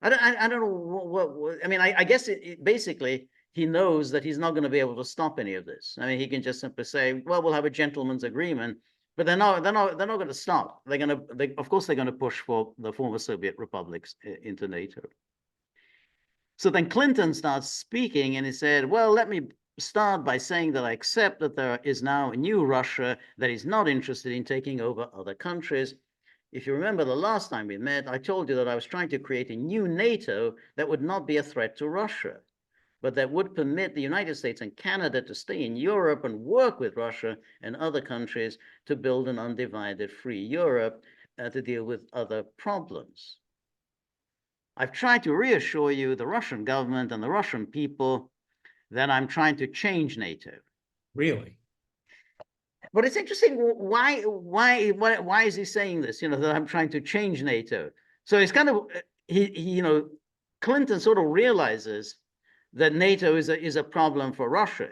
I don't know what I mean, I guess basically he knows that he's not going to be able to stop any of this. I mean, he can just simply say, well, we'll have a gentleman's agreement, but they're not going to stop. Of course, they're going to push for the former Soviet republics into NATO. So then Clinton starts speaking and he said, well, let me start by saying that I accept that there is now a new Russia that is not interested in taking over other countries. If you remember the last time we met, I told you that I was trying to create a new NATO that would not be a threat to Russia, but that would permit the United States and Canada to stay in Europe and work with Russia and other countries to build an undivided free Europe to deal with other problems. I've tried to reassure you, the Russian government and the Russian people, that I'm trying to change NATO. Really? But it's interesting, why is he saying this, that I'm trying to change NATO? So it's kind of, Clinton sort of realizes that NATO is a problem for Russia.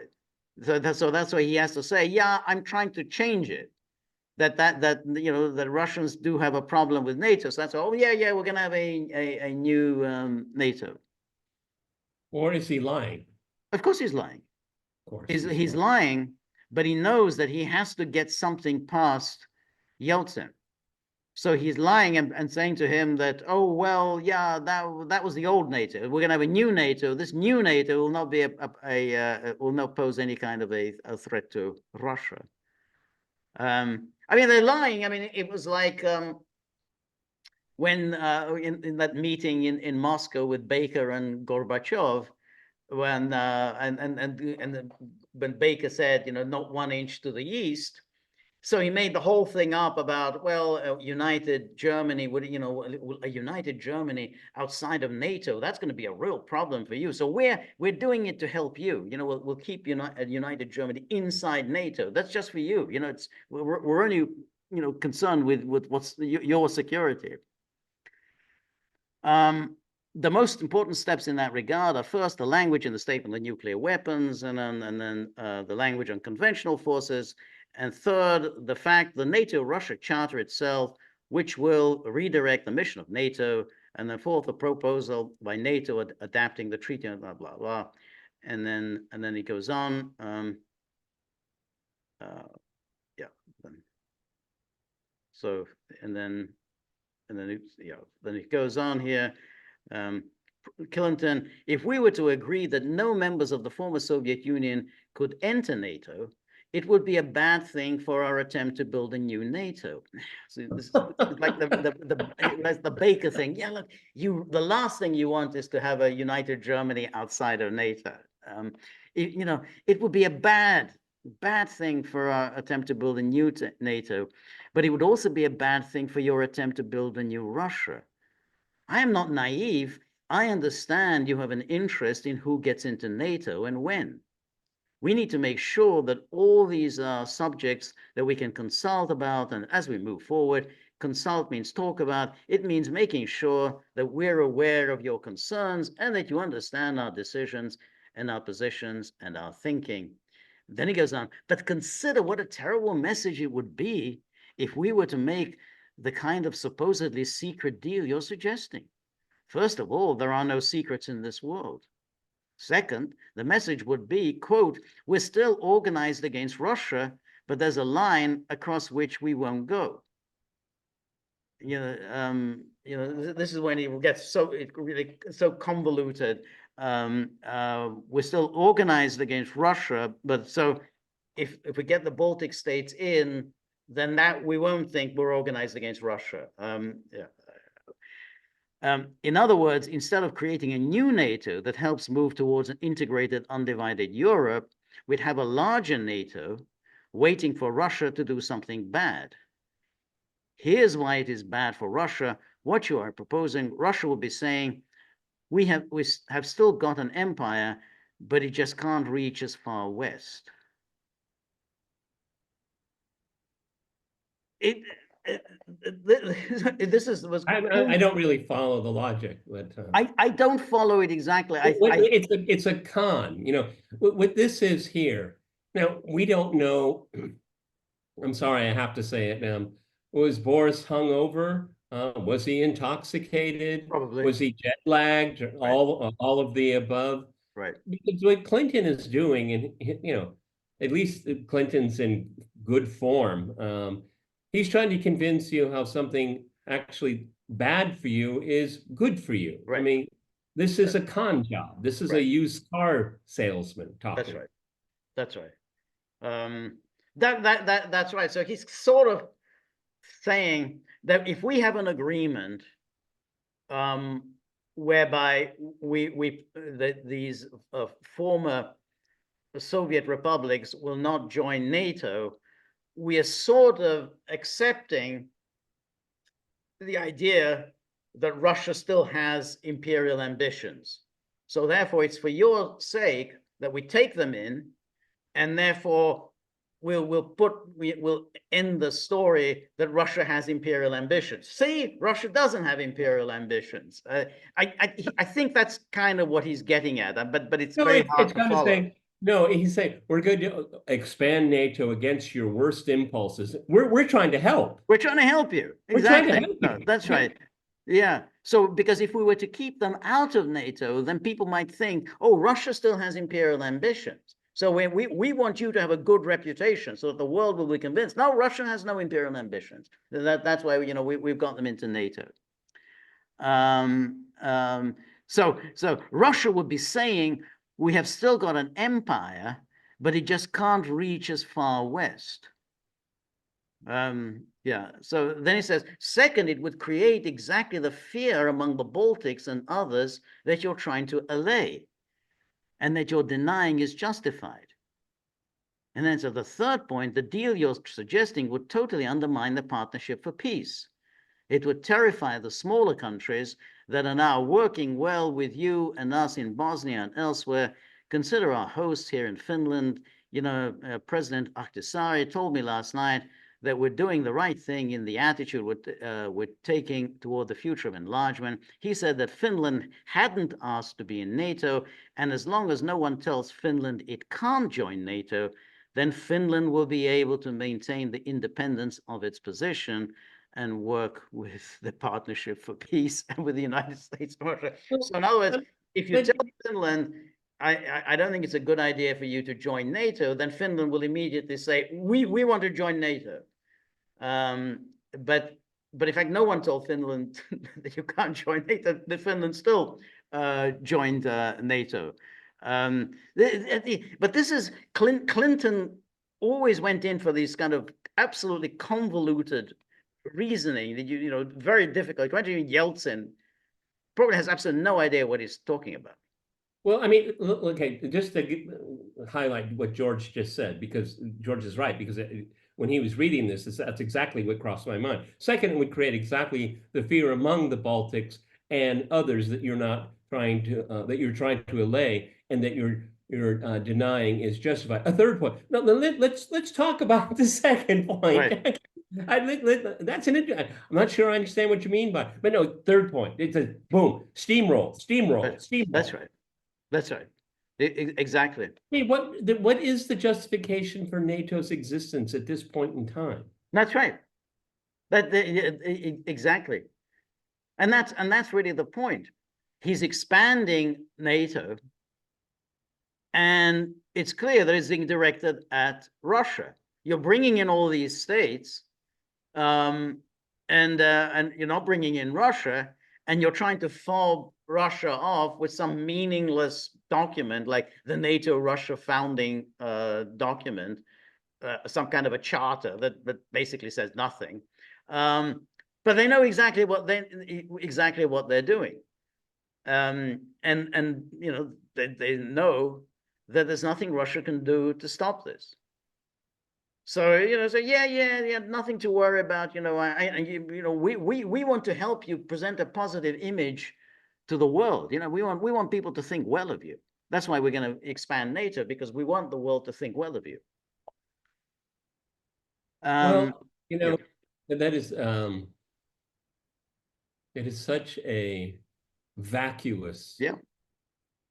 So that's why he has to say, yeah, I'm trying to change it. That Russians do have a problem with NATO. So that's, oh yeah, we're gonna have a new NATO. Or is he lying? Of course he's lying. Of course he's lying, but he knows that he has to get something past Yeltsin. So he's lying and saying to him that, oh, well, yeah, that was the old NATO. We're going to have a new NATO. This new NATO will not be will not pose any kind of a threat to Russia. I mean, they're lying. I mean, it was like when in that meeting in Moscow with Baker and Gorbachev, when Baker said, not 1 inch to the east, So he made the whole thing up about, well, united Germany would, you know, a united Germany outside of NATO, that's going to be a real problem for you. So we're doing it to help you. You know, we'll keep united Germany inside NATO. That's just for you. You know, it's we're only, you know, concerned with what's your security. The most important steps in that regard are first the language in the statement of nuclear weapons, and then the language on conventional forces. And third, the fact the NATO-Russia Charter itself, which will redirect the mission of NATO. And then fourth, the proposal by NATO adapting the treaty, blah, blah, blah. And then he goes on. Yeah. So, and then it goes on here. Clinton, if we were to agree that no members of the former Soviet Union could enter NATO, it would be a bad thing for our attempt to build a new NATO. So this is like the Baker thing. Yeah, look, the last thing you want is to have a united Germany outside of NATO. You know, it would be a bad thing for our attempt to build a new NATO, but it would also be a bad thing for your attempt to build a new Russia. I am not naive. I understand you have an interest in who gets into NATO and when. We need to make sure that all these are subjects that we can consult about, and as we move forward, consult means talk about. It means making sure that we're aware of your concerns and that you understand our decisions and our positions and our thinking. Then he goes on, but consider what a terrible message it would be if we were to make the kind of supposedly secret deal you're suggesting. First of all, there are no secrets in this world. Second, the message would be, quote, we're still organized against Russia, but there's a line across which we won't go. You know, this is when it gets so convoluted. We're still organized against Russia, but so if we get the Baltic states in, then that we won't think we're organized against Russia. In other words, instead of creating a new NATO that helps move towards an integrated, undivided Europe, we'd have a larger NATO waiting for Russia to do something bad. Here's why it is bad for Russia. What you are proposing, Russia will be saying, we have still got an empire, but it just can't reach as far west. This was. I don't really follow the logic, but I don't follow it exactly. It's a con. You know what this is here. Now we don't know. I'm sorry, I have to say it. Was Boris hungover? Was he intoxicated? Probably. Was he jet lagged? Right. All of the above. Right. Because what Clinton is doing, and you know, at least Clinton's in good form. He's trying to convince you how something actually bad for you is good for you. Right. I mean, this is a con job. This is a used car salesman talking. That's right. That's right. That's right. So he's sort of saying that if we have an agreement whereby these former Soviet republics will not join NATO, we are sort of accepting the idea that Russia still has imperial ambitions. So therefore, it's for your sake that we take them in, and therefore we'll end the story that Russia has imperial ambitions. See, Russia doesn't have imperial ambitions. I think that's kind of what he's getting at, but it's very hard to follow. No, he's saying we're going to expand NATO against your worst impulses. We're trying to help. We're trying to help you. Exactly. We're trying to help you. No, that's right. Yeah. So because if we were to keep them out of NATO, then people might think, oh, Russia still has imperial ambitions. So we want you to have a good reputation so that the world will be convinced. No, Russia has no imperial ambitions. That's why we've got them into NATO. So Russia would be saying, we have still got an empire, but it just can't reach as far west. Yeah. So then he says, second, it would create exactly the fear among the Baltics and others that you're trying to allay and that you're denying is justified. And then so the third point, the deal you're suggesting would totally undermine the Partnership for Peace. It would terrify the smaller countries that are now working well with you and us in Bosnia and elsewhere. Consider our hosts here in Finland. You know, President Ahtisaari told me last night that we're doing the right thing in the attitude we're taking toward the future of enlargement. He said that Finland hadn't asked to be in NATO, and as long as no one tells Finland it can't join NATO, then Finland will be able to maintain the independence of its position and work with the Partnership for Peace and with the United States of Russia. So in other words, if you tell Finland, I don't think it's a good idea for you to join NATO, then Finland will immediately say, we want to join NATO. But in fact, no one told Finland that you can't join NATO. The Finland still joined NATO. But this is Clinton always went in for these kind of absolutely convoluted reasoning that you know very difficult. Yeltsin probably has absolutely no idea what he's talking about. Well, I mean, okay, just to highlight what George just said, because George is right, because when he was reading this, that's exactly what crossed my mind. Second, it would create exactly the fear among the Baltics and others that you're not trying to that you're trying to allay and that you're denying is justified. A third point. No, let's talk about the second point. Right. That's an. I'm not sure I understand what you mean by, but no. Third point. It's a boom, steamroll. That's right. That's right. Exactly. Hey, what is the justification for NATO's existence at this point in time? That's right. Exactly. And that's really the point. He's expanding NATO, and it's clear that it's being directed at Russia. You're bringing in all these states, and you're not bringing in Russia, and you're trying to fob Russia off with some meaningless document like the NATO-Russia founding document, some kind of a charter that basically says nothing. But they know exactly what they're doing, and you know they know that there's nothing Russia can do to stop this. So you know, yeah, nothing to worry about. You know, we want to help you present a positive image to the world. You know, we want people to think well of you. That's why we're going to expand NATO, because we want the world to think well of you. Well, you know, that is it is such a vacuous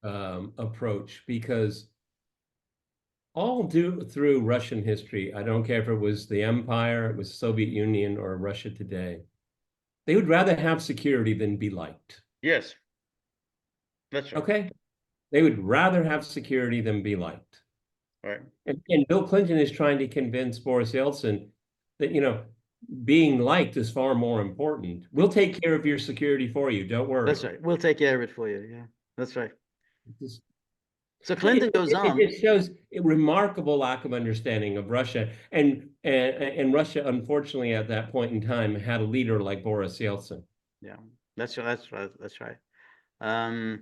approach, because all through Russian history, I don't care if it was the Empire, it was Soviet Union, or Russia today, they would rather have security than be liked. Yes, that's right. Okay, they would rather have security than be liked. Right. And Bill Clinton is trying to convince Boris Yeltsin that, you know, being liked is far more important. We'll take care of your security for you. Don't worry. That's right. We'll take care of it for you. Yeah, that's right. So Clinton goes on. It shows a remarkable lack of understanding of Russia, and Russia, unfortunately, at that point in time, had a leader like Boris Yeltsin. Yeah, that's right. And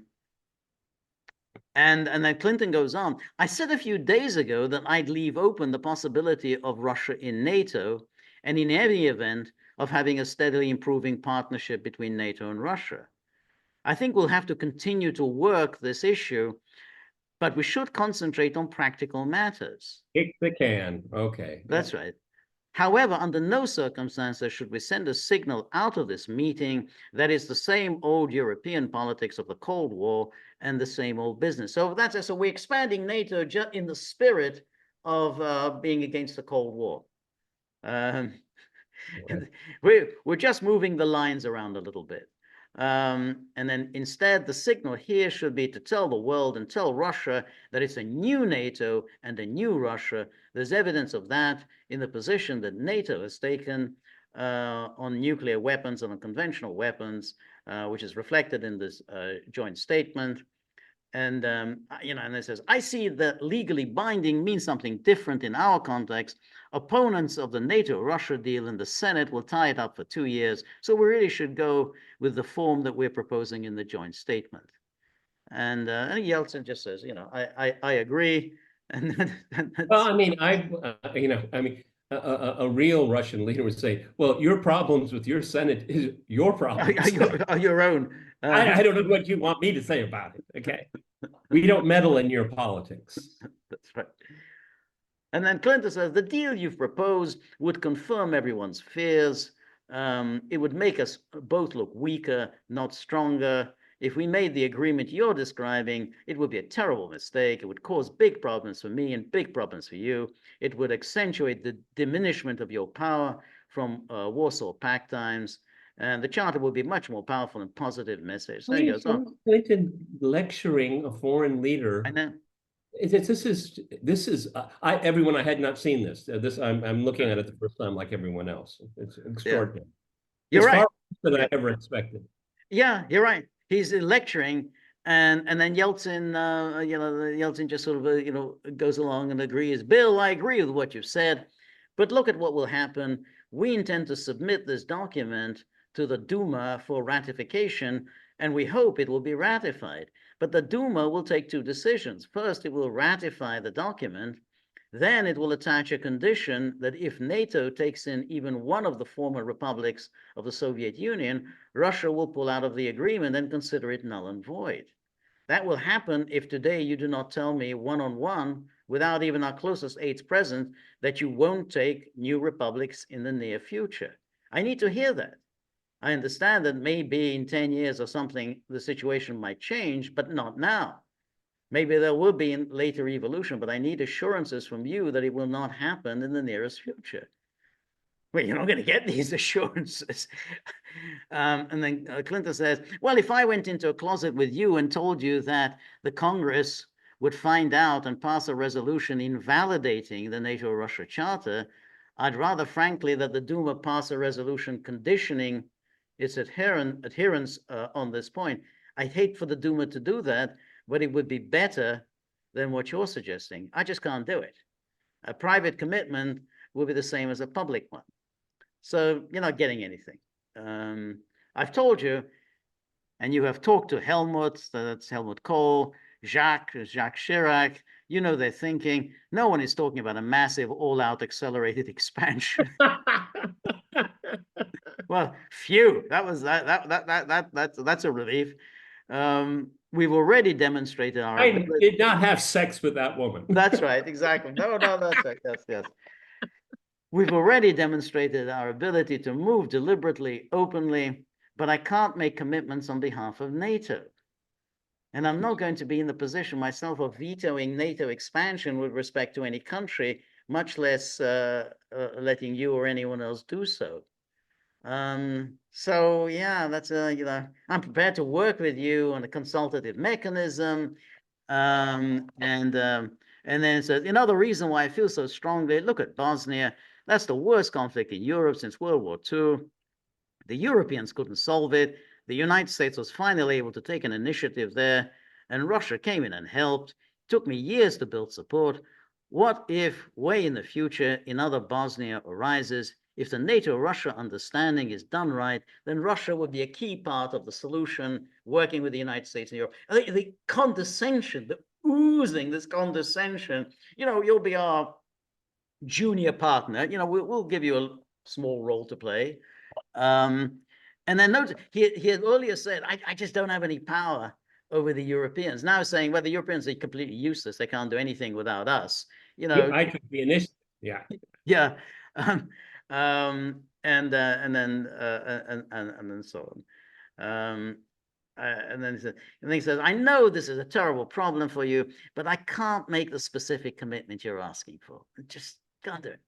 then Clinton goes on. I said a few days ago that I'd leave open the possibility of Russia in NATO, and in any event of having a steadily improving partnership between NATO and Russia. I think we'll have to continue to work this issue, but we should concentrate on practical matters. Kick the can. Okay. That's right. However, under no circumstances should we send a signal out of this meeting that is the same old European politics of the Cold War and the same old business. So so we're expanding NATO just in the spirit of being against the Cold War. We're just moving the lines around a little bit. And then instead, the signal here should be to tell the world and tell Russia that it's a new NATO and a new Russia. There's evidence of that in the position that NATO has taken on nuclear weapons and on conventional weapons, which is reflected in this joint statement. And, you know, and it says, I see that legally binding means something different in our context. Opponents of the NATO-Russia deal in the Senate will tie it up for 2 years. So we really should go with the form that we're proposing in the joint statement. And Yeltsin just says, you know, I agree. Well, I mean, a real Russian leader would say, well, your problems with your Senate is your problems. are your own. I don't know what you want me to say about it. Okay. We don't meddle in your politics. That's right. And then Clinton says, the deal you've proposed would confirm everyone's fears. It would make us both look weaker, not stronger. If we made the agreement you're describing, it would be a terrible mistake. It would cause big problems for me and big problems for you. It would accentuate the diminishment of your power from Warsaw Pact times. And the charter would be much more powerful and positive message. So he goes on. Clinton lecturing a foreign leader. I know. This is everyone. I had not seen this. I'm looking at it the first time, like everyone else. It's extraordinary. Yeah. You're right. Far than I ever expected. Yeah, you're right. He's lecturing, and then Yeltsin, Yeltsin just sort of goes along and agrees. Bill, I agree with what you've said, but look at what will happen. We intend to submit this document to the Duma for ratification, and we hope it will be ratified. But the Duma will take two decisions. First, it will ratify the document. Then it will attach a condition that if NATO takes in even one of the former republics of the Soviet Union, Russia will pull out of the agreement and consider it null and void. That will happen if today you do not tell me one-on-one, without even our closest aides present, that you won't take new republics in the near future. I need to hear that. I understand that maybe in 10 years or something, the situation might change, but not now. Maybe there will be in later evolution, but I need assurances from you that it will not happen in the nearest future. Well, you're not going to get these assurances. And then Clinton says, well, if I went into a closet with you and told you that the Congress would find out and pass a resolution invalidating the NATO-Russia Charter, I'd rather, frankly, that the Duma pass a resolution conditioning its adherence on this point. I'd hate for the Duma to do that, but it would be better than what you're suggesting. I just can't do it. A private commitment will be the same as a public one. So you're not getting anything. I've told you, and you have talked to Helmut, that's Helmut Kohl, Jacques Chirac, you know their thinking. No one is talking about a massive all-out accelerated expansion. Well, phew, that's a relief. We've already demonstrated our ability. I did not have sex with that woman. That's right, exactly. No, that's right. Yes. We've already demonstrated our ability to move deliberately, openly, but I can't make commitments on behalf of NATO. And I'm not going to be in the position myself of vetoing NATO expansion with respect to any country, much less letting you or anyone else do so. So yeah, that's I'm prepared to work with you on a consultative mechanism. And then it says, the reason why I feel so strongly, look at Bosnia. That's the worst conflict in Europe since World War II. The Europeans couldn't solve it. The United States was finally able to take an initiative there, and Russia came in and helped. It took me years to build support. What if, way in the future, another Bosnia arises? If the NATO-Russia understanding is done right, then Russia would be a key part of the solution, working with the United States and Europe. I think the condescension, the oozing this condescension, you'll be our junior partner. We'll give you a small role to play. And then notice, he had earlier said, I just don't have any power over the Europeans. Now saying, well, the Europeans are completely useless. They can't do anything without us. I took the initiative. Yeah. Yeah. And then so on. And then he says, I know this is a terrible problem for you, but I can't make the specific commitment you're asking for. Just can't do it.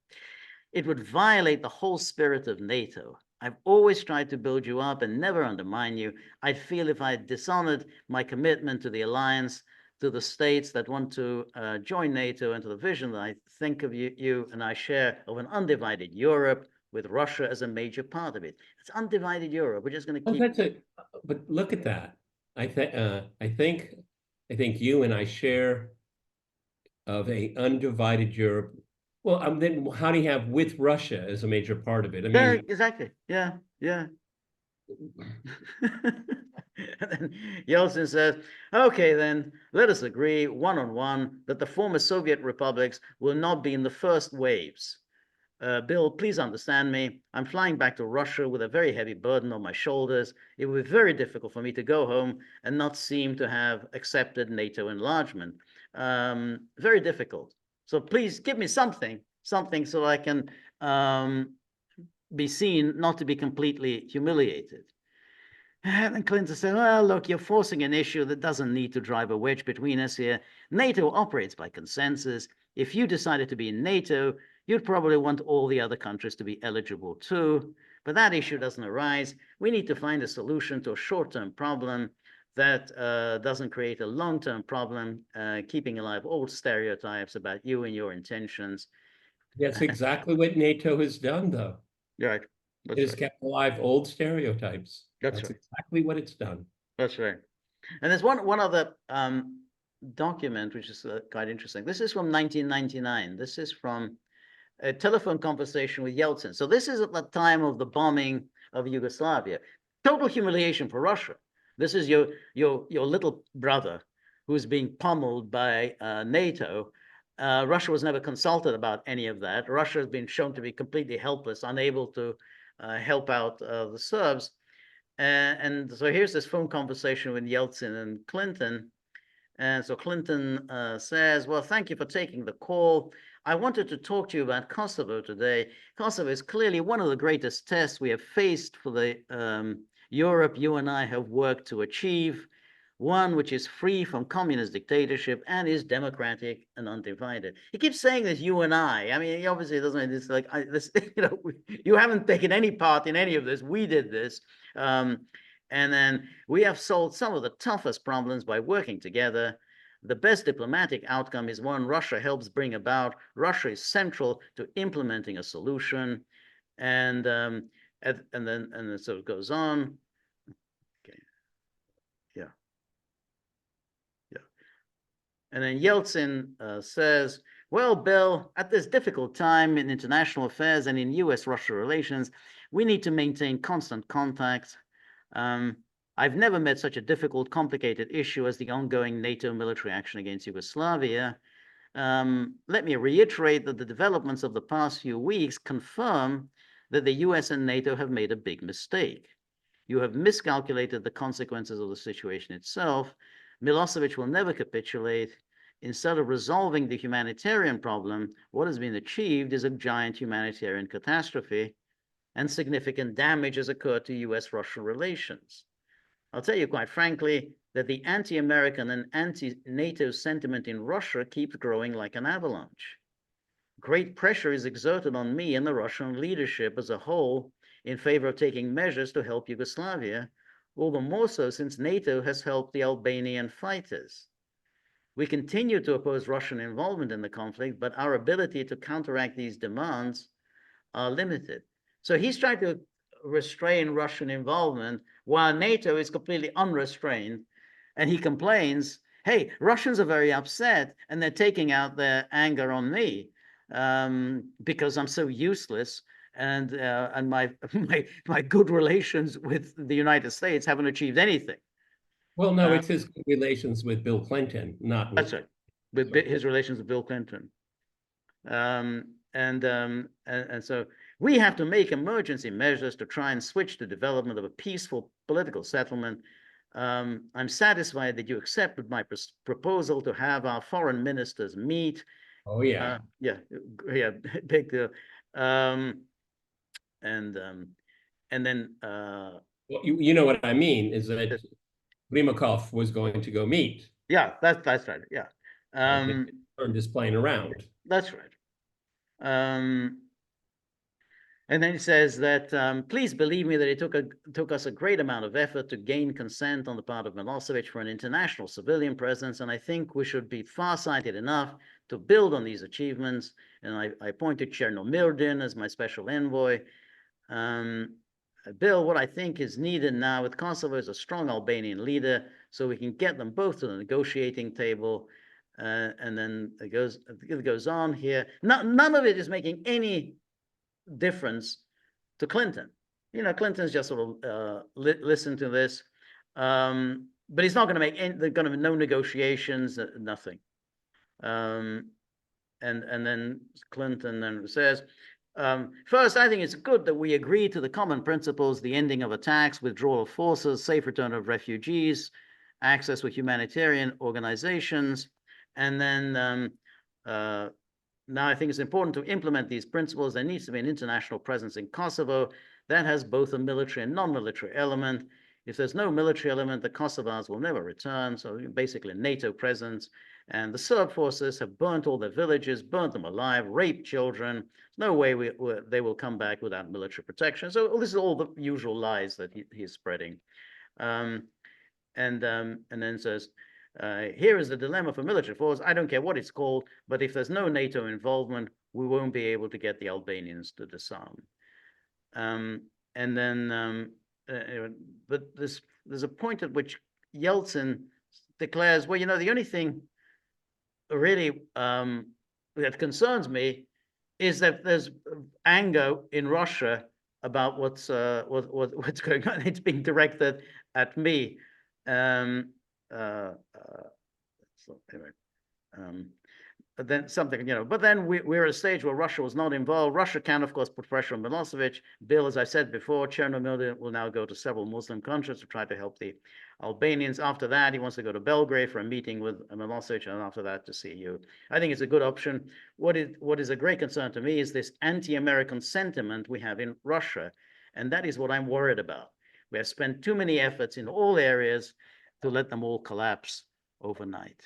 It would violate the whole spirit of NATO. I've always tried to build you up and never undermine you. I'd feel if I dishonored my commitment to the alliance, to the states that want to join NATO, and to the vision that I think of you and I share of an undivided Europe with Russia as a major part of it. It's undivided Europe. We're just going to keep. But look at that. I think you and I share of a undivided Europe. Well, then how do you have with Russia as a major part of it? I mean, exactly. Yeah. And then Yeltsin says, okay, then let us agree one-on-one that the former Soviet republics will not be in the first waves. Bill, please understand me. I'm flying back to Russia with a very heavy burden on my shoulders. It will be very difficult for me to go home and not seem to have accepted NATO enlargement. Very difficult. So please give me something so I can be seen not to be completely humiliated. And Clinton said, well, look, you're forcing an issue that doesn't need to drive a wedge between us here. NATO operates by consensus. If you decided to be in NATO, you'd probably want all the other countries to be eligible too. But that issue doesn't arise. We need to find a solution to a short-term problem that doesn't create a long-term problem, keeping alive old stereotypes about you and your intentions. That's exactly what NATO has done, though. Right. It has kept alive old stereotypes. That's right. Exactly what it's done. That's right. And there's one other document which is quite interesting. This is from 1999. This is from a telephone conversation with Yeltsin. So this is at the time of the bombing of Yugoslavia. Total humiliation for Russia. This is your little brother who's being pummeled by NATO. Russia was never consulted about any of that. Russia has been shown to be completely helpless, unable to help out the Serbs. And so here's this phone conversation with Yeltsin and Clinton. And so Clinton says, well, thank you for taking the call. I wanted to talk to you about Kosovo today. Kosovo is clearly one of the greatest tests we have faced for the Europe you and I have worked to achieve, one which is free from communist dictatorship and is democratic and undivided. He keeps saying this, you and I mean, he obviously doesn't, it's like, you haven't taken any part in any of this. We did this. And then we have solved some of the toughest problems by working together. The best diplomatic outcome is one Russia helps bring about. Russia is central to implementing a solution. And then so it goes on. Okay. Yeah. And then Yeltsin says, well, Bill, at this difficult time in international affairs and in US-Russia relations, we need to maintain constant contact. I've never met such a difficult, complicated issue as the ongoing NATO military action against Yugoslavia. Let me reiterate that the developments of the past few weeks confirm that the US and NATO have made a big mistake. You have miscalculated the consequences of the situation itself. Milosevic will never capitulate. Instead of resolving the humanitarian problem, what has been achieved is a giant humanitarian catastrophe, and significant damage has occurred to US-Russia relations. I'll tell you quite frankly that the anti-American and anti-NATO sentiment in Russia keeps growing like an avalanche. Great pressure is exerted on me and the Russian leadership as a whole in favor of taking measures to help Yugoslavia, all the more so since NATO has helped the Albanian fighters. We continue to oppose Russian involvement in the conflict, but our ability to counteract these demands are limited. So he's trying to restrain Russian involvement while NATO is completely unrestrained. And he complains, hey, Russians are very upset and they're taking out their anger on me because I'm so useless. And my good relations with the United States haven't achieved anything. Well, no, it's his relations with Bill Clinton, not with. That's right, with his relations with Bill Clinton. And so we have to make emergency measures to try and switch the development of a peaceful political settlement. I'm satisfied that you accepted my proposal to have our foreign ministers meet. Oh, yeah. Big deal. And then well, you know what I mean is that Primakov was going to go meet. Yeah, that's right. Yeah. Turned his plane around. That's right. And then he says that, please believe me that it took us a great amount of effort to gain consent on the part of Milosevic for an international civilian presence, and I think we should be farsighted enough to build on these achievements. And I pointed Chernomyrdin as my special envoy. Bill, what I think is needed now with Kosovo is a strong Albanian leader so we can get them both to the negotiating table. And then it goes on here. None of it is making any difference to Clinton. You know, Clinton's just sort of listened to this. But he's not going to make any, there's going to be no negotiations, nothing. And then Clinton then says, first, I think it's good that we agree to the common principles, the ending of attacks, withdrawal of forces, safe return of refugees, access with humanitarian organizations. And then now I think it's important to implement these principles. There needs to be an international presence in Kosovo that has both a military and non-military element. If there's no military element, the Kosovars will never return. So basically a NATO presence. And the Serb forces have burnt all their villages, burnt them alive, raped children. There's no way they will come back without military protection. So this is all the usual lies that he's spreading. And then says, here is the dilemma for military force. I don't care what it's called, but if there's no NATO involvement, we won't be able to get the Albanians to disarm. But there's a point at which Yeltsin declares, well, the only thing really that concerns me is that there's anger in Russia about what's going on. It's being directed at me. So anyway, then something, but then we're at a stage where Russia was not involved. Russia can, of course, put pressure on Milosevic. Bill, as I said before, Chernomyr will now go to several Muslim countries to try to help the Albanians. After that, he wants to go to Belgrade for a meeting with Milosevic, and after that to see you. I think it's a good option. What is a great concern to me is this anti-American sentiment we have in Russia, and that is what I'm worried about. We have spent too many efforts in all areas to let them all collapse overnight.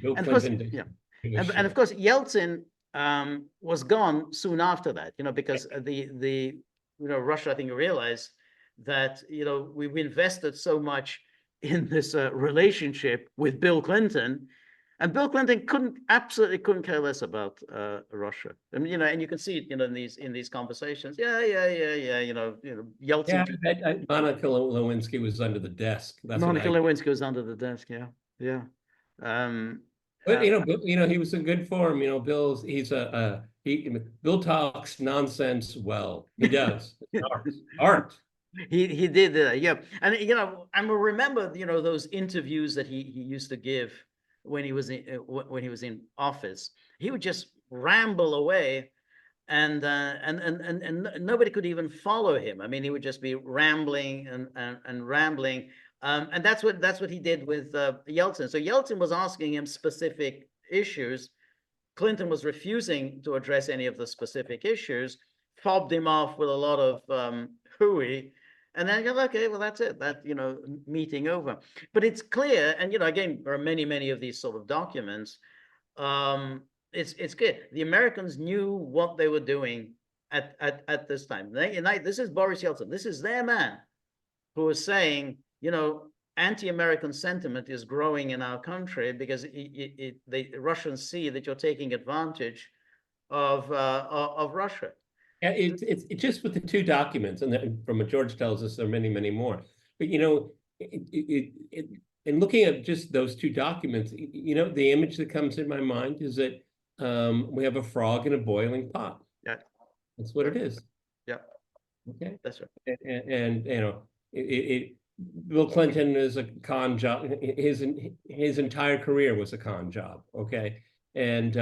Bill And Clinton, of course, and of course, Yeltsin was gone soon after that, because Russia, I think, realized that we've invested so much in this relationship with Bill Clinton, and Bill Clinton absolutely couldn't care less about Russia. I mean, and you can see it, in these conversations. Yeltsin. Yeah, Monica Lewinsky was under the desk. Monica Lewinsky was under the desk. Yeah. But he was in good form. Bill talks nonsense well. He does. Art. He did, yeah. And I remember those interviews that he used to give when he was in office. He would just ramble away, and nobody could even follow him. I mean, he would just be rambling and rambling. And that's what he did with Yeltsin. So Yeltsin was asking him specific issues. Clinton was refusing to address any of the specific issues, fobbed him off with a lot of hooey, and then you're okay, well, that's it, that meeting over. But it's clear, and again, there are many of these sort of documents. It's clear the Americans knew what they were doing at this time. This is Boris Yeltsin. This is their man who was saying, anti-American sentiment is growing in our country because the Russians see that you're taking advantage of Russia. Yeah, it's just with the two documents, and from what George tells us, there are many more. But in looking at just those two documents, the image that comes in my mind is that we have a frog in a boiling pot. Yeah, that's what it is. Yeah, okay, that's right. And Bill Clinton is a con job. His entire career was a con job. Okay, and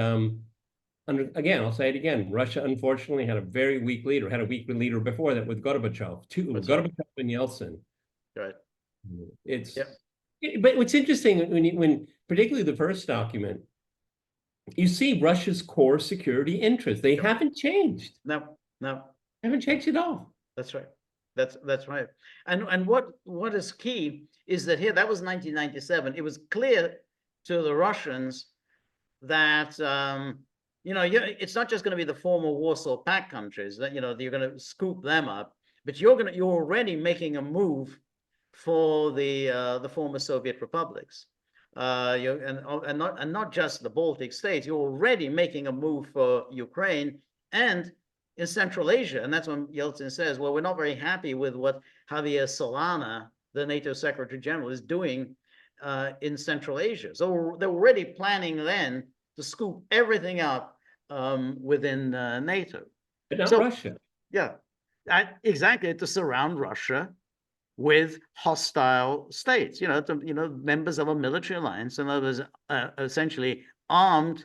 again, I'll say it again. Russia, unfortunately, had a very weak leader. Had a weak leader before that with Gorbachev. Gorbachev and Yeltsin. Right. But what's interesting when particularly the first document, you see Russia's core security interests. They haven't changed. No. Haven't changed at all. That's right. That's right. And what is key is that here, that was 1997. It was clear to the Russians that it's not just going to be the former Warsaw Pact countries that you're going to scoop them up, but you're already making a move for the former Soviet republics, and not just the Baltic states. You're already making a move for Ukraine and in Central Asia, and that's when Yeltsin says, "Well, we're not very happy with what Javier Solana, the NATO Secretary General, is doing in Central Asia." So they're already planning then to scoop everything up within NATO. But not Russia. Yeah, exactly, to surround Russia with hostile states, members of a military alliance and others, essentially armed,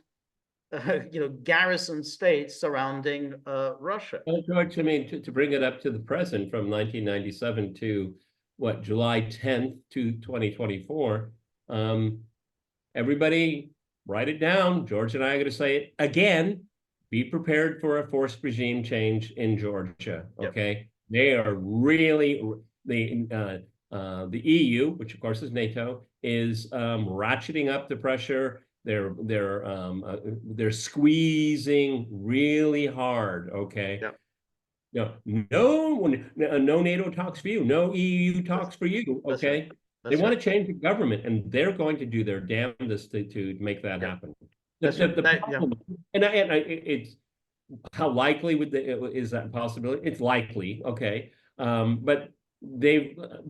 garrison states surrounding Russia. Well, George, I mean, to bring it up to the present, from 1997 to what, July 10th to 2024, everybody write it down. George and I are going to say it again. Be prepared for a forced regime change in Georgia. Okay, yep. They are really the EU, which of course is NATO, is ratcheting up the pressure. They're squeezing really hard. Okay. Yep. No NATO talks for you. No EU talks for you. Okay. They want to change the government, and they're going to do their damnedest to make that happen. The problem, and it's how likely is that possibility? It's likely, okay, but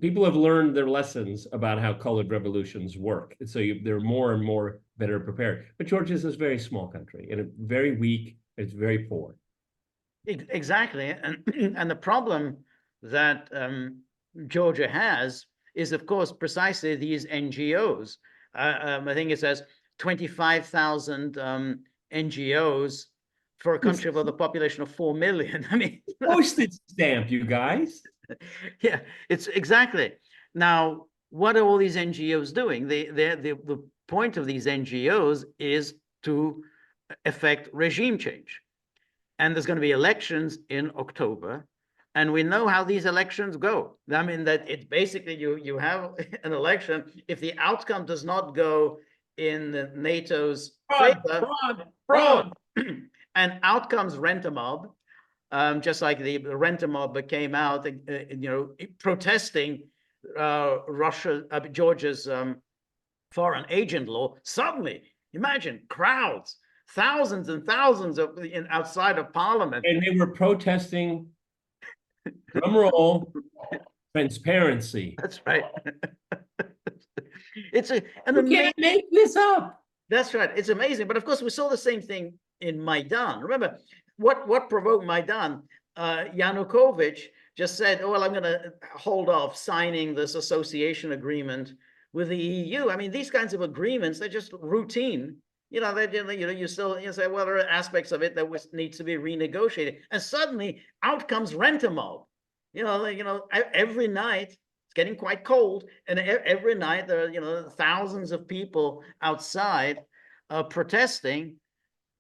people have learned their lessons about how colored revolutions work, so they're more and more better prepared. But Georgia is a very small country and it's very weak. It's very poor. Exactly, and the problem that Georgia has is, of course, precisely these NGOs. I think it says 25,000 NGOs for a country with a population of 4 million. I mean, postage stamp, you guys. Yeah, it's exactly. Now, what are all these NGOs doing? The point of these NGOs is to effect regime change. And there's going to be elections in October. And we know how these elections go. I mean, that it's basically you have an election. If the outcome does not go in NATO's favor, fraud. And out comes Rent-a-Mob, just like the Rent-a-Mob that came out, protesting Georgia's foreign agent law. Suddenly, imagine crowds, thousands and thousands outside of Parliament, and they were protesting. Drum roll, transparency. That's right. You can't make this up. That's right. It's amazing. But of course, we saw the same thing in Maidan. Remember, what provoked Maidan? Yanukovych just said, "Oh, well, I'm going to hold off signing this association agreement with the EU." I mean, these kinds of agreements, they're just routine. You say, well, there are aspects of it that needs to be renegotiated. And suddenly out comes Rent-a-Mob. Every night, it's getting quite cold. And every night there are, thousands of people outside protesting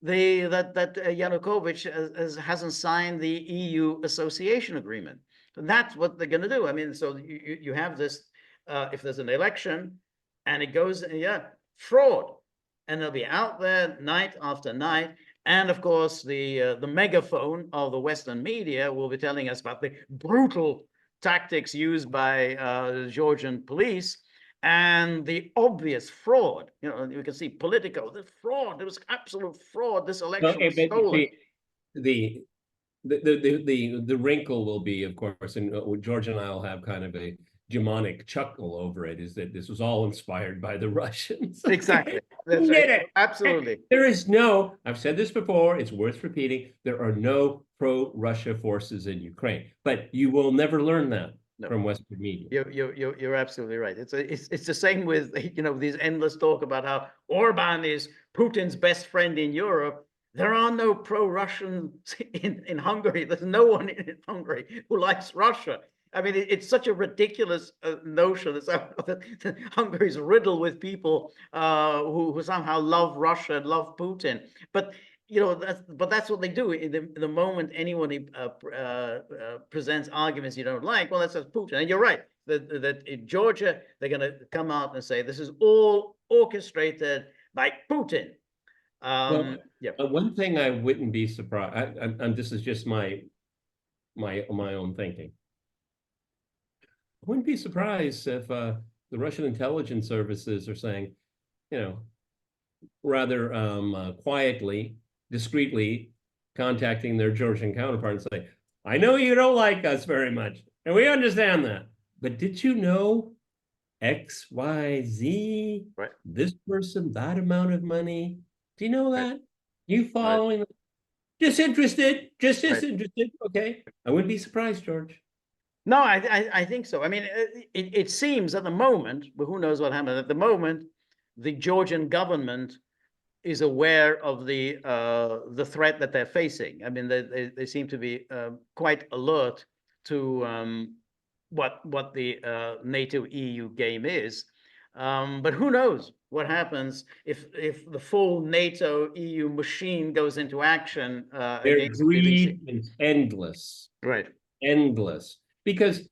that Yanukovych hasn't signed the EU association agreement. And that's what they're going to do. I mean, so you have this, if there's an election and it goes, fraud. And they'll be out there night after night. And of course, the megaphone of the Western media will be telling us about the brutal tactics used by Georgian police and the obvious fraud. You can see Politico, the fraud. There was absolute fraud. This election was stolen. The wrinkle will be, of course, and George and I will have kind of a demonic chuckle over it, is that this was all inspired by the Russians. Exactly. That's right. Absolutely. There is no, I've said this before, it's worth repeating, there are no pro-Russia forces in Ukraine. But you will never learn that from Western media. You're absolutely right. It's the same with these endless talk about how Orban is Putin's best friend in Europe. There are no pro-Russians in Hungary. There's no one in Hungary who likes Russia. I mean, it's such a ridiculous notion that Hungary is riddled with people who somehow love Russia and love Putin. But that's what they do. In the moment anyone presents arguments you don't like, well, that's Putin. And you're right that in Georgia they're going to come out and say this is all orchestrated by Putin. One thing I wouldn't be surprised, and this is just my own thinking. I wouldn't be surprised if the Russian intelligence services are saying, rather quietly, discreetly, contacting their Georgian counterpart and say, I know you don't like us very much, and we understand that. But did you know X, Y, Z, right, this person, that amount of money? Do you know that? You following? Right. Just disinterested. Okay. I wouldn't be surprised, George. No, I think so. I mean, it seems at the moment, but who knows what happened at the moment, the Georgian government is aware of the threat that they're facing. I mean, they seem to be quite alert to what the NATO EU game is. But who knows what happens if the full NATO EU machine goes into action Their against the BBC. greed is endless, Right. endless, because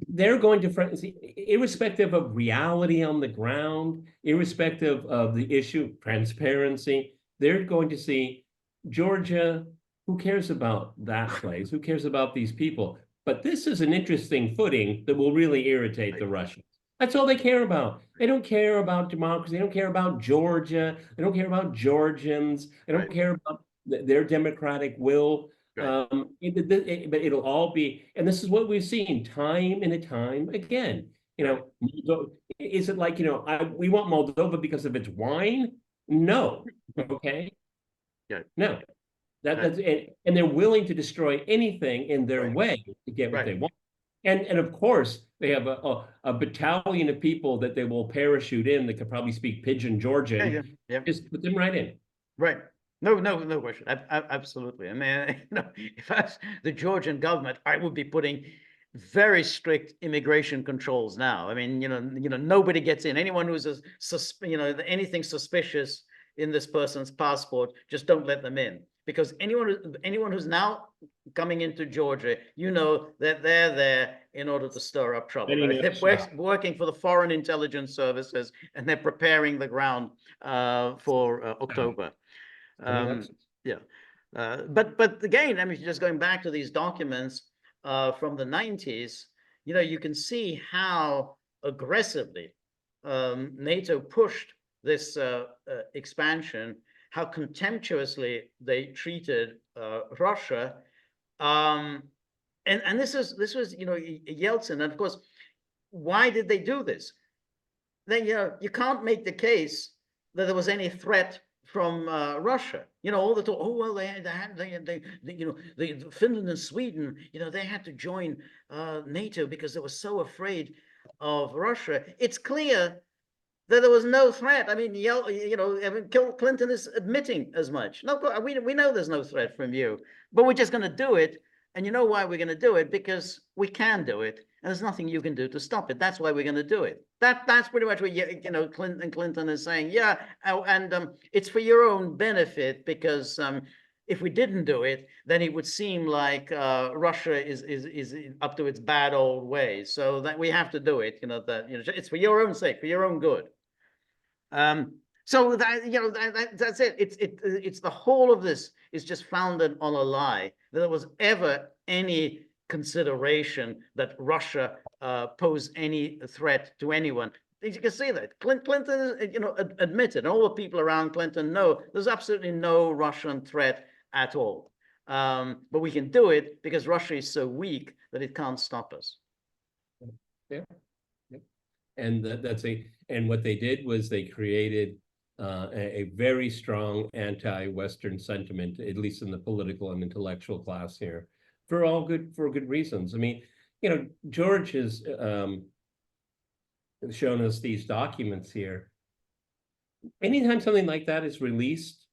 they're going to, see, irrespective of reality on the ground, irrespective of the issue of transparency, they're going to see Georgia. Who cares about that place? Who cares about these people? But this is an interesting footing that will really irritate the Russians. That's all they care about. They don't care about democracy. They don't care about Georgia. They don't care about Georgians. They don't care about their democratic will. Right. But it'll all be, and this is what we've seen time and time again. Is it like, we want Moldova because of its wine? No. Okay. Yeah. No. That's and they're willing to destroy anything in their way to get what they want. And of course, they have a battalion of people that they will parachute in that could probably speak pidgin Georgian. Just put them right in. Right. No question. Absolutely. I mean, if I was the Georgian government, I would be putting very strict immigration controls now. I mean, nobody gets in. Anyone who's anything suspicious in this person's passport, just don't let them in. Because anyone who's now coming into Georgia, that they're there in order to stir up trouble. They're working for the Foreign Intelligence Services, and they're preparing the ground for October. But again, I mean, just going back to these documents from the 90s, you can see how aggressively NATO pushed this expansion, how contemptuously they treated Russia, and this was Yeltsin, and of course, why did they do this? Then you can't make the case that there was any threat from Russia. All the talk. Oh well, the Finland and Sweden, they had to join NATO because they were so afraid of Russia. It's clear that there was no threat. I mean, Clinton is admitting as much. No, we know there's no threat from you, but we're just going to do it. And you know why we're going to do it? Because we can do it, and there's nothing you can do to stop it. That's why we're going to do it. That's pretty much what Clinton is saying. Yeah, and it's for your own benefit, because if we didn't do it, then it would seem like Russia is up to its bad old ways. So that we have to do it. It's for your own sake, for your own good. So that's it. It's the whole of this is just founded on a lie, that there was ever any consideration that Russia posed any threat to anyone. You can see that Clinton, admitted, and all the people around Clinton know there's absolutely no Russian threat at all. But we can do it because Russia is so weak that it can't stop us. Yeah. And and what they did was they created a very strong anti-Western sentiment, at least in the political and intellectual class here, for good reasons. I mean, George has shown us these documents here. Anytime something like that is released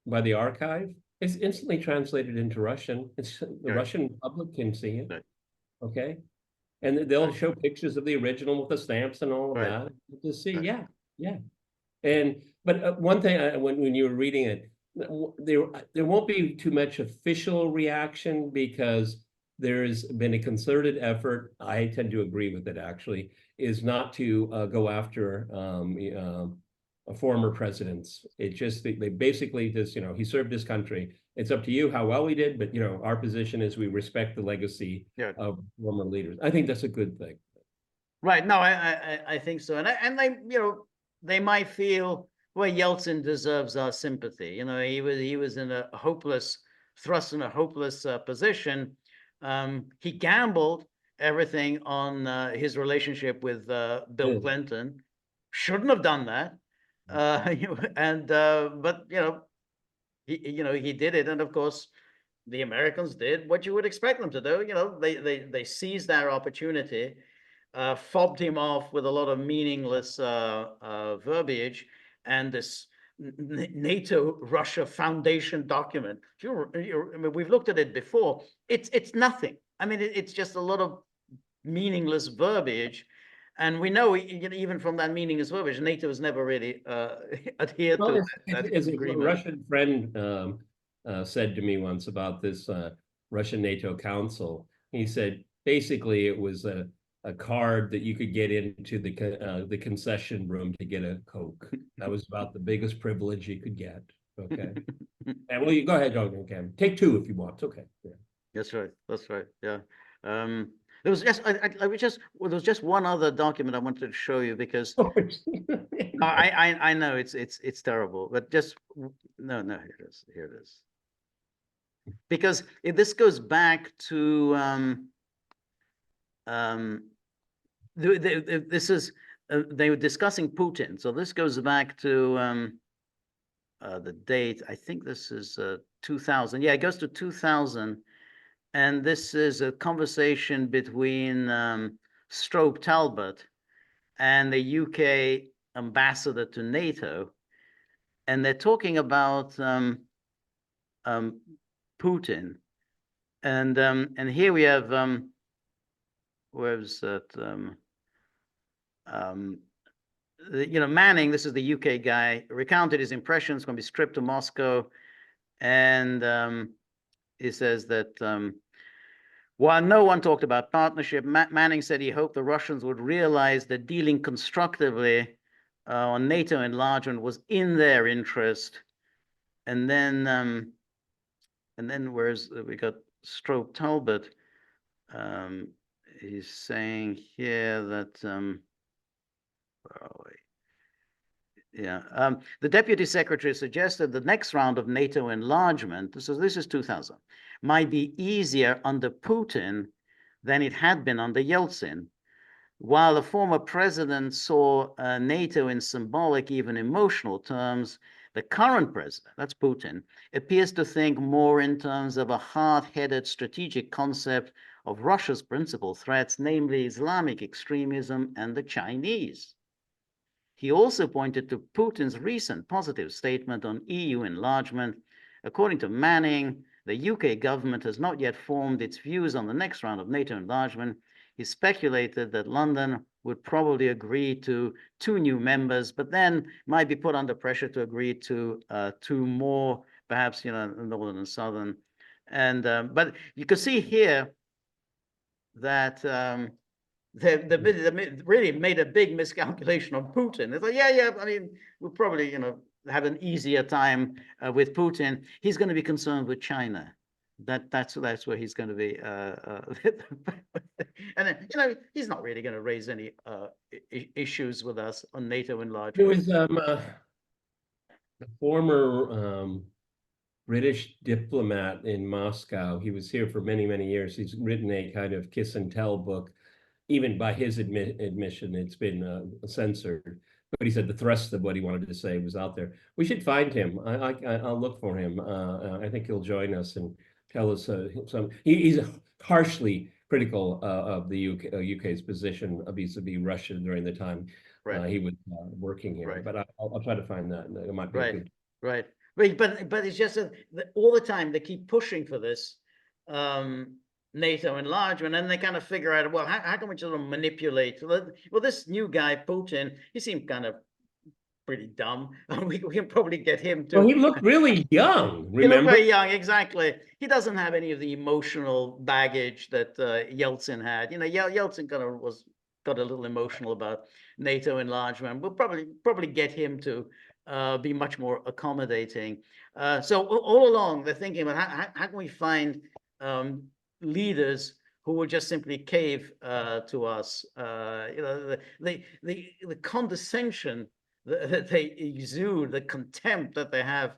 by the archive, it's instantly translated into Russian. The Russian public can see it. Okay. And they'll show pictures of the original with the stamps and all of that to see. Yeah. But one thing, when you were reading it, there won't be too much official reaction, because there's been a concerted effort. I tend to agree with it, actually, is not to go after former presidents. It just, they basically just, he served his country. It's up to you how well he did, but our position is we respect the legacy of former leaders. I think that's a good thing. Right. No, I think so. And they might feel, well, Yeltsin deserves our sympathy. He was in a hopeless position. He gambled everything on his relationship with Bill Clinton. Shouldn't have done that. But he did it, and of course, the Americans did what you would expect them to do. You know, they seized their opportunity, fobbed him off with a lot of meaningless verbiage, and this NATO Russia Foundation document. I mean, we've looked at it before. It's nothing. I mean, it's just a lot of meaningless verbiage. And we know, even from that meaningless verbiage, NATO has never really adhered Well, to as, that as a agreement. Russian friend said to me once about this Russian NATO Council, he said basically it was a card that you could get into the concession room to get a Coke. That was about the biggest privilege you could get. Okay. And well, you go ahead, okay. Take two if you want. It's okay. Yeah. That's right. That's right. Yeah. There was just there was just one other document I wanted to show you, because I know it's terrible, but just no, here it is. Here it is. Because this goes back to this is they were discussing Putin, so this goes back to the date. I think this is 2000. Yeah, it goes to 2000. And this is a conversation between Strobe Talbot and the UK ambassador to NATO. And they're talking about Putin. And here we have, where's that? Manning, this is the UK guy, recounted his impressions when he stripped to Moscow. And he says that while no one talked about partnership, Manning said he hoped the Russians would realize that dealing constructively on NATO enlargement was in their interest. And then whereas we got Strobe Talbot, he's saying here that where are we? Yeah, the deputy secretary suggested the next round of NATO enlargement, this is 2000, might be easier under Putin than it had been under Yeltsin. While the former president saw NATO in symbolic, even emotional terms, the current president, that's Putin, appears to think more in terms of a hard-headed strategic concept of Russia's principal threats, namely Islamic extremism and the Chinese. He also pointed to Putin's recent positive statement on EU enlargement. According to Manning, the UK government has not yet formed its views on the next round of NATO enlargement. He speculated that London would probably agree to 2 new members, but then might be put under pressure to agree to 2 more, perhaps, northern and southern. And but you can see here that they really made a big miscalculation on Putin. It's like, yeah, I mean, we'll probably, have an easier time with Putin. He's going to be concerned with China. That's where he's going to be. And then, he's not really going to raise any issues with us on NATO enlargement. There was the former British diplomat in Moscow. He was here for many, many years. He's written a kind of kiss and tell book. Even by his admission, it's been censored. But he said the thrust of what he wanted to say was out there. We should find him. I'll look for him. I think he'll join us and tell us some. He's harshly critical of the UK's position vis-a-vis Russia during the time he was working here. Right. But I'll try to find that. It might be good. Right. But it's just that all the time they keep pushing for this NATO enlargement, and they kind of figure out, well, how can we sort of manipulate? Well, this new guy, Putin, he seemed kind of pretty dumb. We can probably get him to. Well, he looked really young. Remember? He looked very young, exactly. He doesn't have any of the emotional baggage that Yeltsin had. Yeltsin kind of got a little emotional about NATO enlargement. We'll probably get him to be much more accommodating. So all along, they're thinking about how can we find leaders who will just simply cave to us. The condescension that they exude, the contempt that they have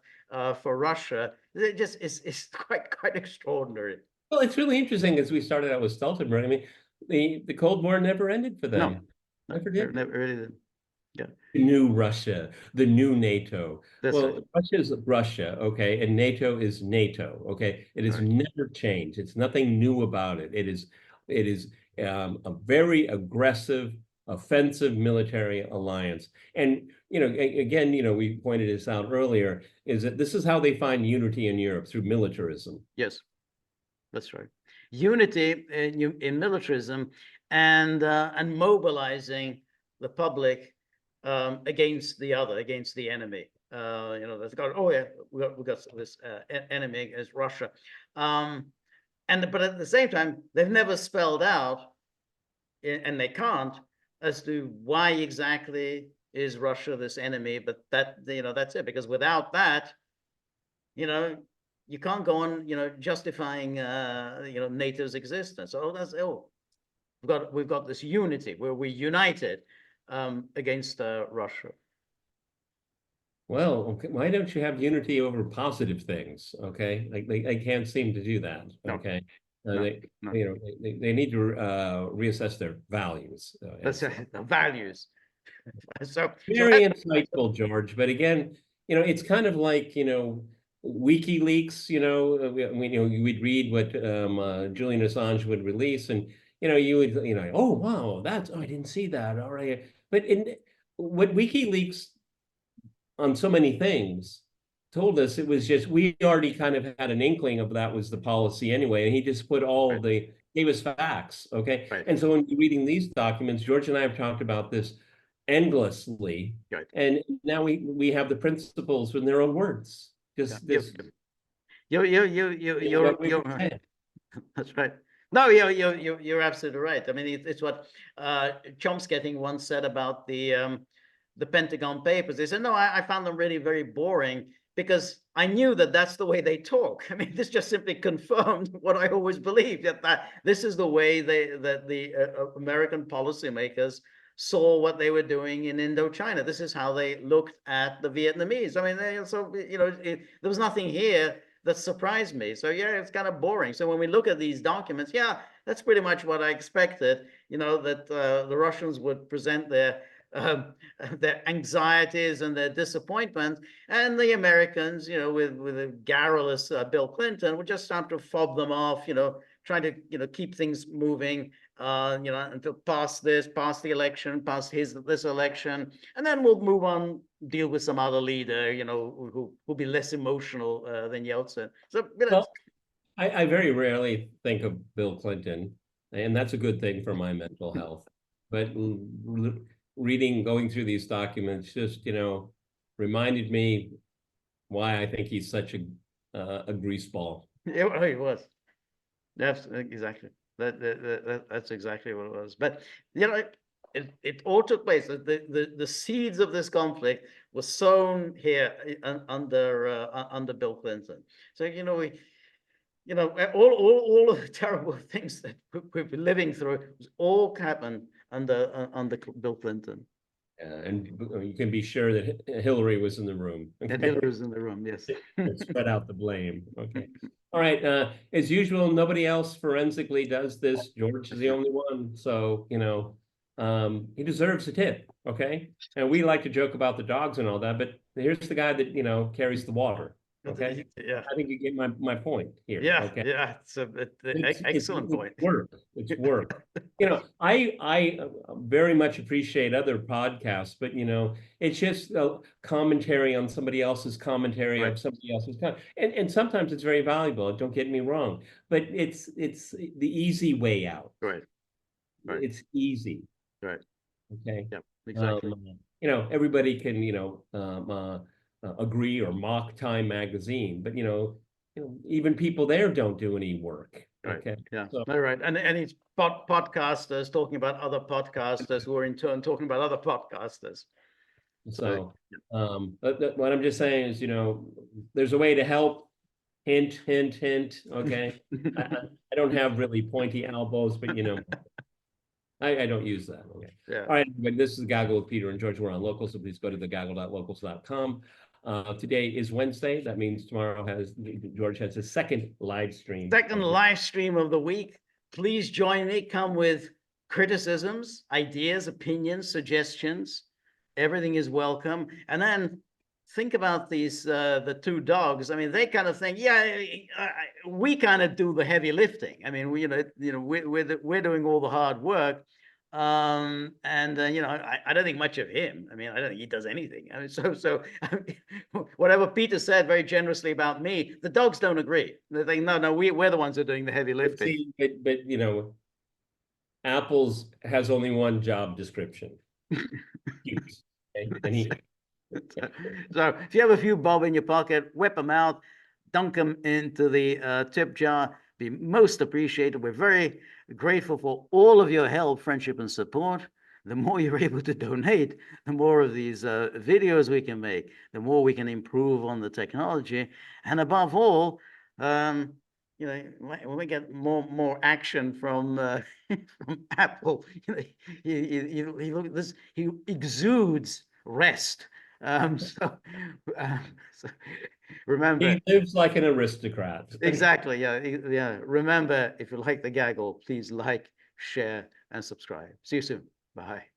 for Russia, it just is quite extraordinary. Well, it's really interesting as we started out with Stoltenberg. I mean, the Cold War never ended for them. No, never did. Never really did. Yeah. New Russia, the new NATO. That's Well, right. Russia's Russia, okay, and NATO is NATO, okay. It has Right. never changed. It's nothing new about it. It is a very aggressive, offensive military alliance. And again, we pointed this out earlier, is that this is how they find unity in Europe, through militarism. Yes, that's right. Unity in militarism and mobilizing the public against the other, against the enemy. They've got, oh yeah, we got this enemy as Russia, but at the same time, they've never spelled out, and they can't, as to why exactly is Russia this enemy. But that's it, because without that, you can't go on, justifying, NATO's existence. We've got this unity where we're united against Russia. Well, okay, why don't you have unity over positive things? Okay, like they can't seem to do that. No. Okay, No, they no. they need to reassess their values. That's the values. Very insightful, George. But again, it's kind of like WikiLeaks. We'd read what Julian Assange would release, and you would oh wow, I didn't see that. All right, but what WikiLeaks on so many things told us, it was just, we already kind of had an inkling of that was the policy anyway, and he just put all Right. gave us facts, okay? Right. And so when you're reading these documents, George and I have talked about this endlessly, Right. and now we have the principles in their own words. Just this. You're that's right. No, you're absolutely right. I mean, it's what Chomsky once said about the Pentagon Papers. They said, no, I found them really very boring, because I knew that that's the way they talk. I mean, this just simply confirmed what I always believed, that this is the way that the American policymakers saw what they were doing in Indochina. This is how they looked at the Vietnamese. I mean, there was nothing here that surprised me. So yeah, it's kind of boring. So when we look at these documents, yeah, that's pretty much what I expected. That the Russians would present their anxieties and their disappointment, and the Americans, with a garrulous Bill Clinton, would just start to fob them off, trying to keep things moving, until pass the election, pass this election, and then we'll move on, deal with some other leader, who'll be less emotional than Yeltsin. So, well, I very rarely think of Bill Clinton, and that's a good thing for my mental health. But going through these documents, just reminded me why I think he's such a greaseball. Yeah, he was. That's exactly that's exactly what it was. But it all took place. The seeds of this conflict were sown here under Bill Clinton. So all of the terrible things that we've been living through was all happened under Bill Clinton. And you can be sure that Hillary was in the room. Okay? And Hillary was in the room, yes. Spread out the blame. Okay. All right. As usual, nobody else forensically does this. George is the only one. So, he deserves a tip. Okay. And we like to joke about the dogs and all that, but here's the guy that, carries the water. Okay. Yeah. I think you get my point here. Yeah. Okay. Yeah. It's excellent point. It's work. I very much appreciate other podcasts, but it's just a commentary on somebody else's commentary of somebody else's and sometimes it's very valuable. Don't get me wrong, but it's the easy way out. Right. It's easy. Right. Okay. Yeah. Exactly. Everybody can agree or mock Time magazine, but even people there don't do any work. Right. Okay. Yeah. So, all right. And it's podcasters talking about other podcasters who are in turn talking about other podcasters. So, what I'm just saying is, there's a way to help. Hint, hint, hint. Okay. I don't have really pointy elbows, but I don't use that. Okay. Yeah. All right. But this is Gaggle with Peter and George. We're on Locals, so please go to thegaggle.locals.com. Today is Wednesday. That means tomorrow George has his second live stream. Second live stream of the week. Please join me. Come with criticisms, ideas, opinions, suggestions. everything is welcome. And then think about these the two dogs. I mean, they kind of think, yeah, we kind of do the heavy lifting. I mean, we're doing all the hard work. And I don't think much of him. I mean, I don't think he does anything. I mean, whatever Peter said very generously about me, the dogs don't agree. They think, no, we're the ones who are doing the heavy lifting. But Apple's has only one job description. So if you have a few bob in your pocket, whip them out, dunk them into the tip jar. Be most appreciated. We're very grateful for all of your help, friendship, and support. The more you're able to donate, the more of these videos we can make, the more we can improve on the technology, and above all, when we get more action from from Apple, he look at this, he exudes rest. So remember, he lives like an aristocrat. Exactly. Yeah. Remember, if you like the gaggle, please like, share, and subscribe. See you soon. Bye.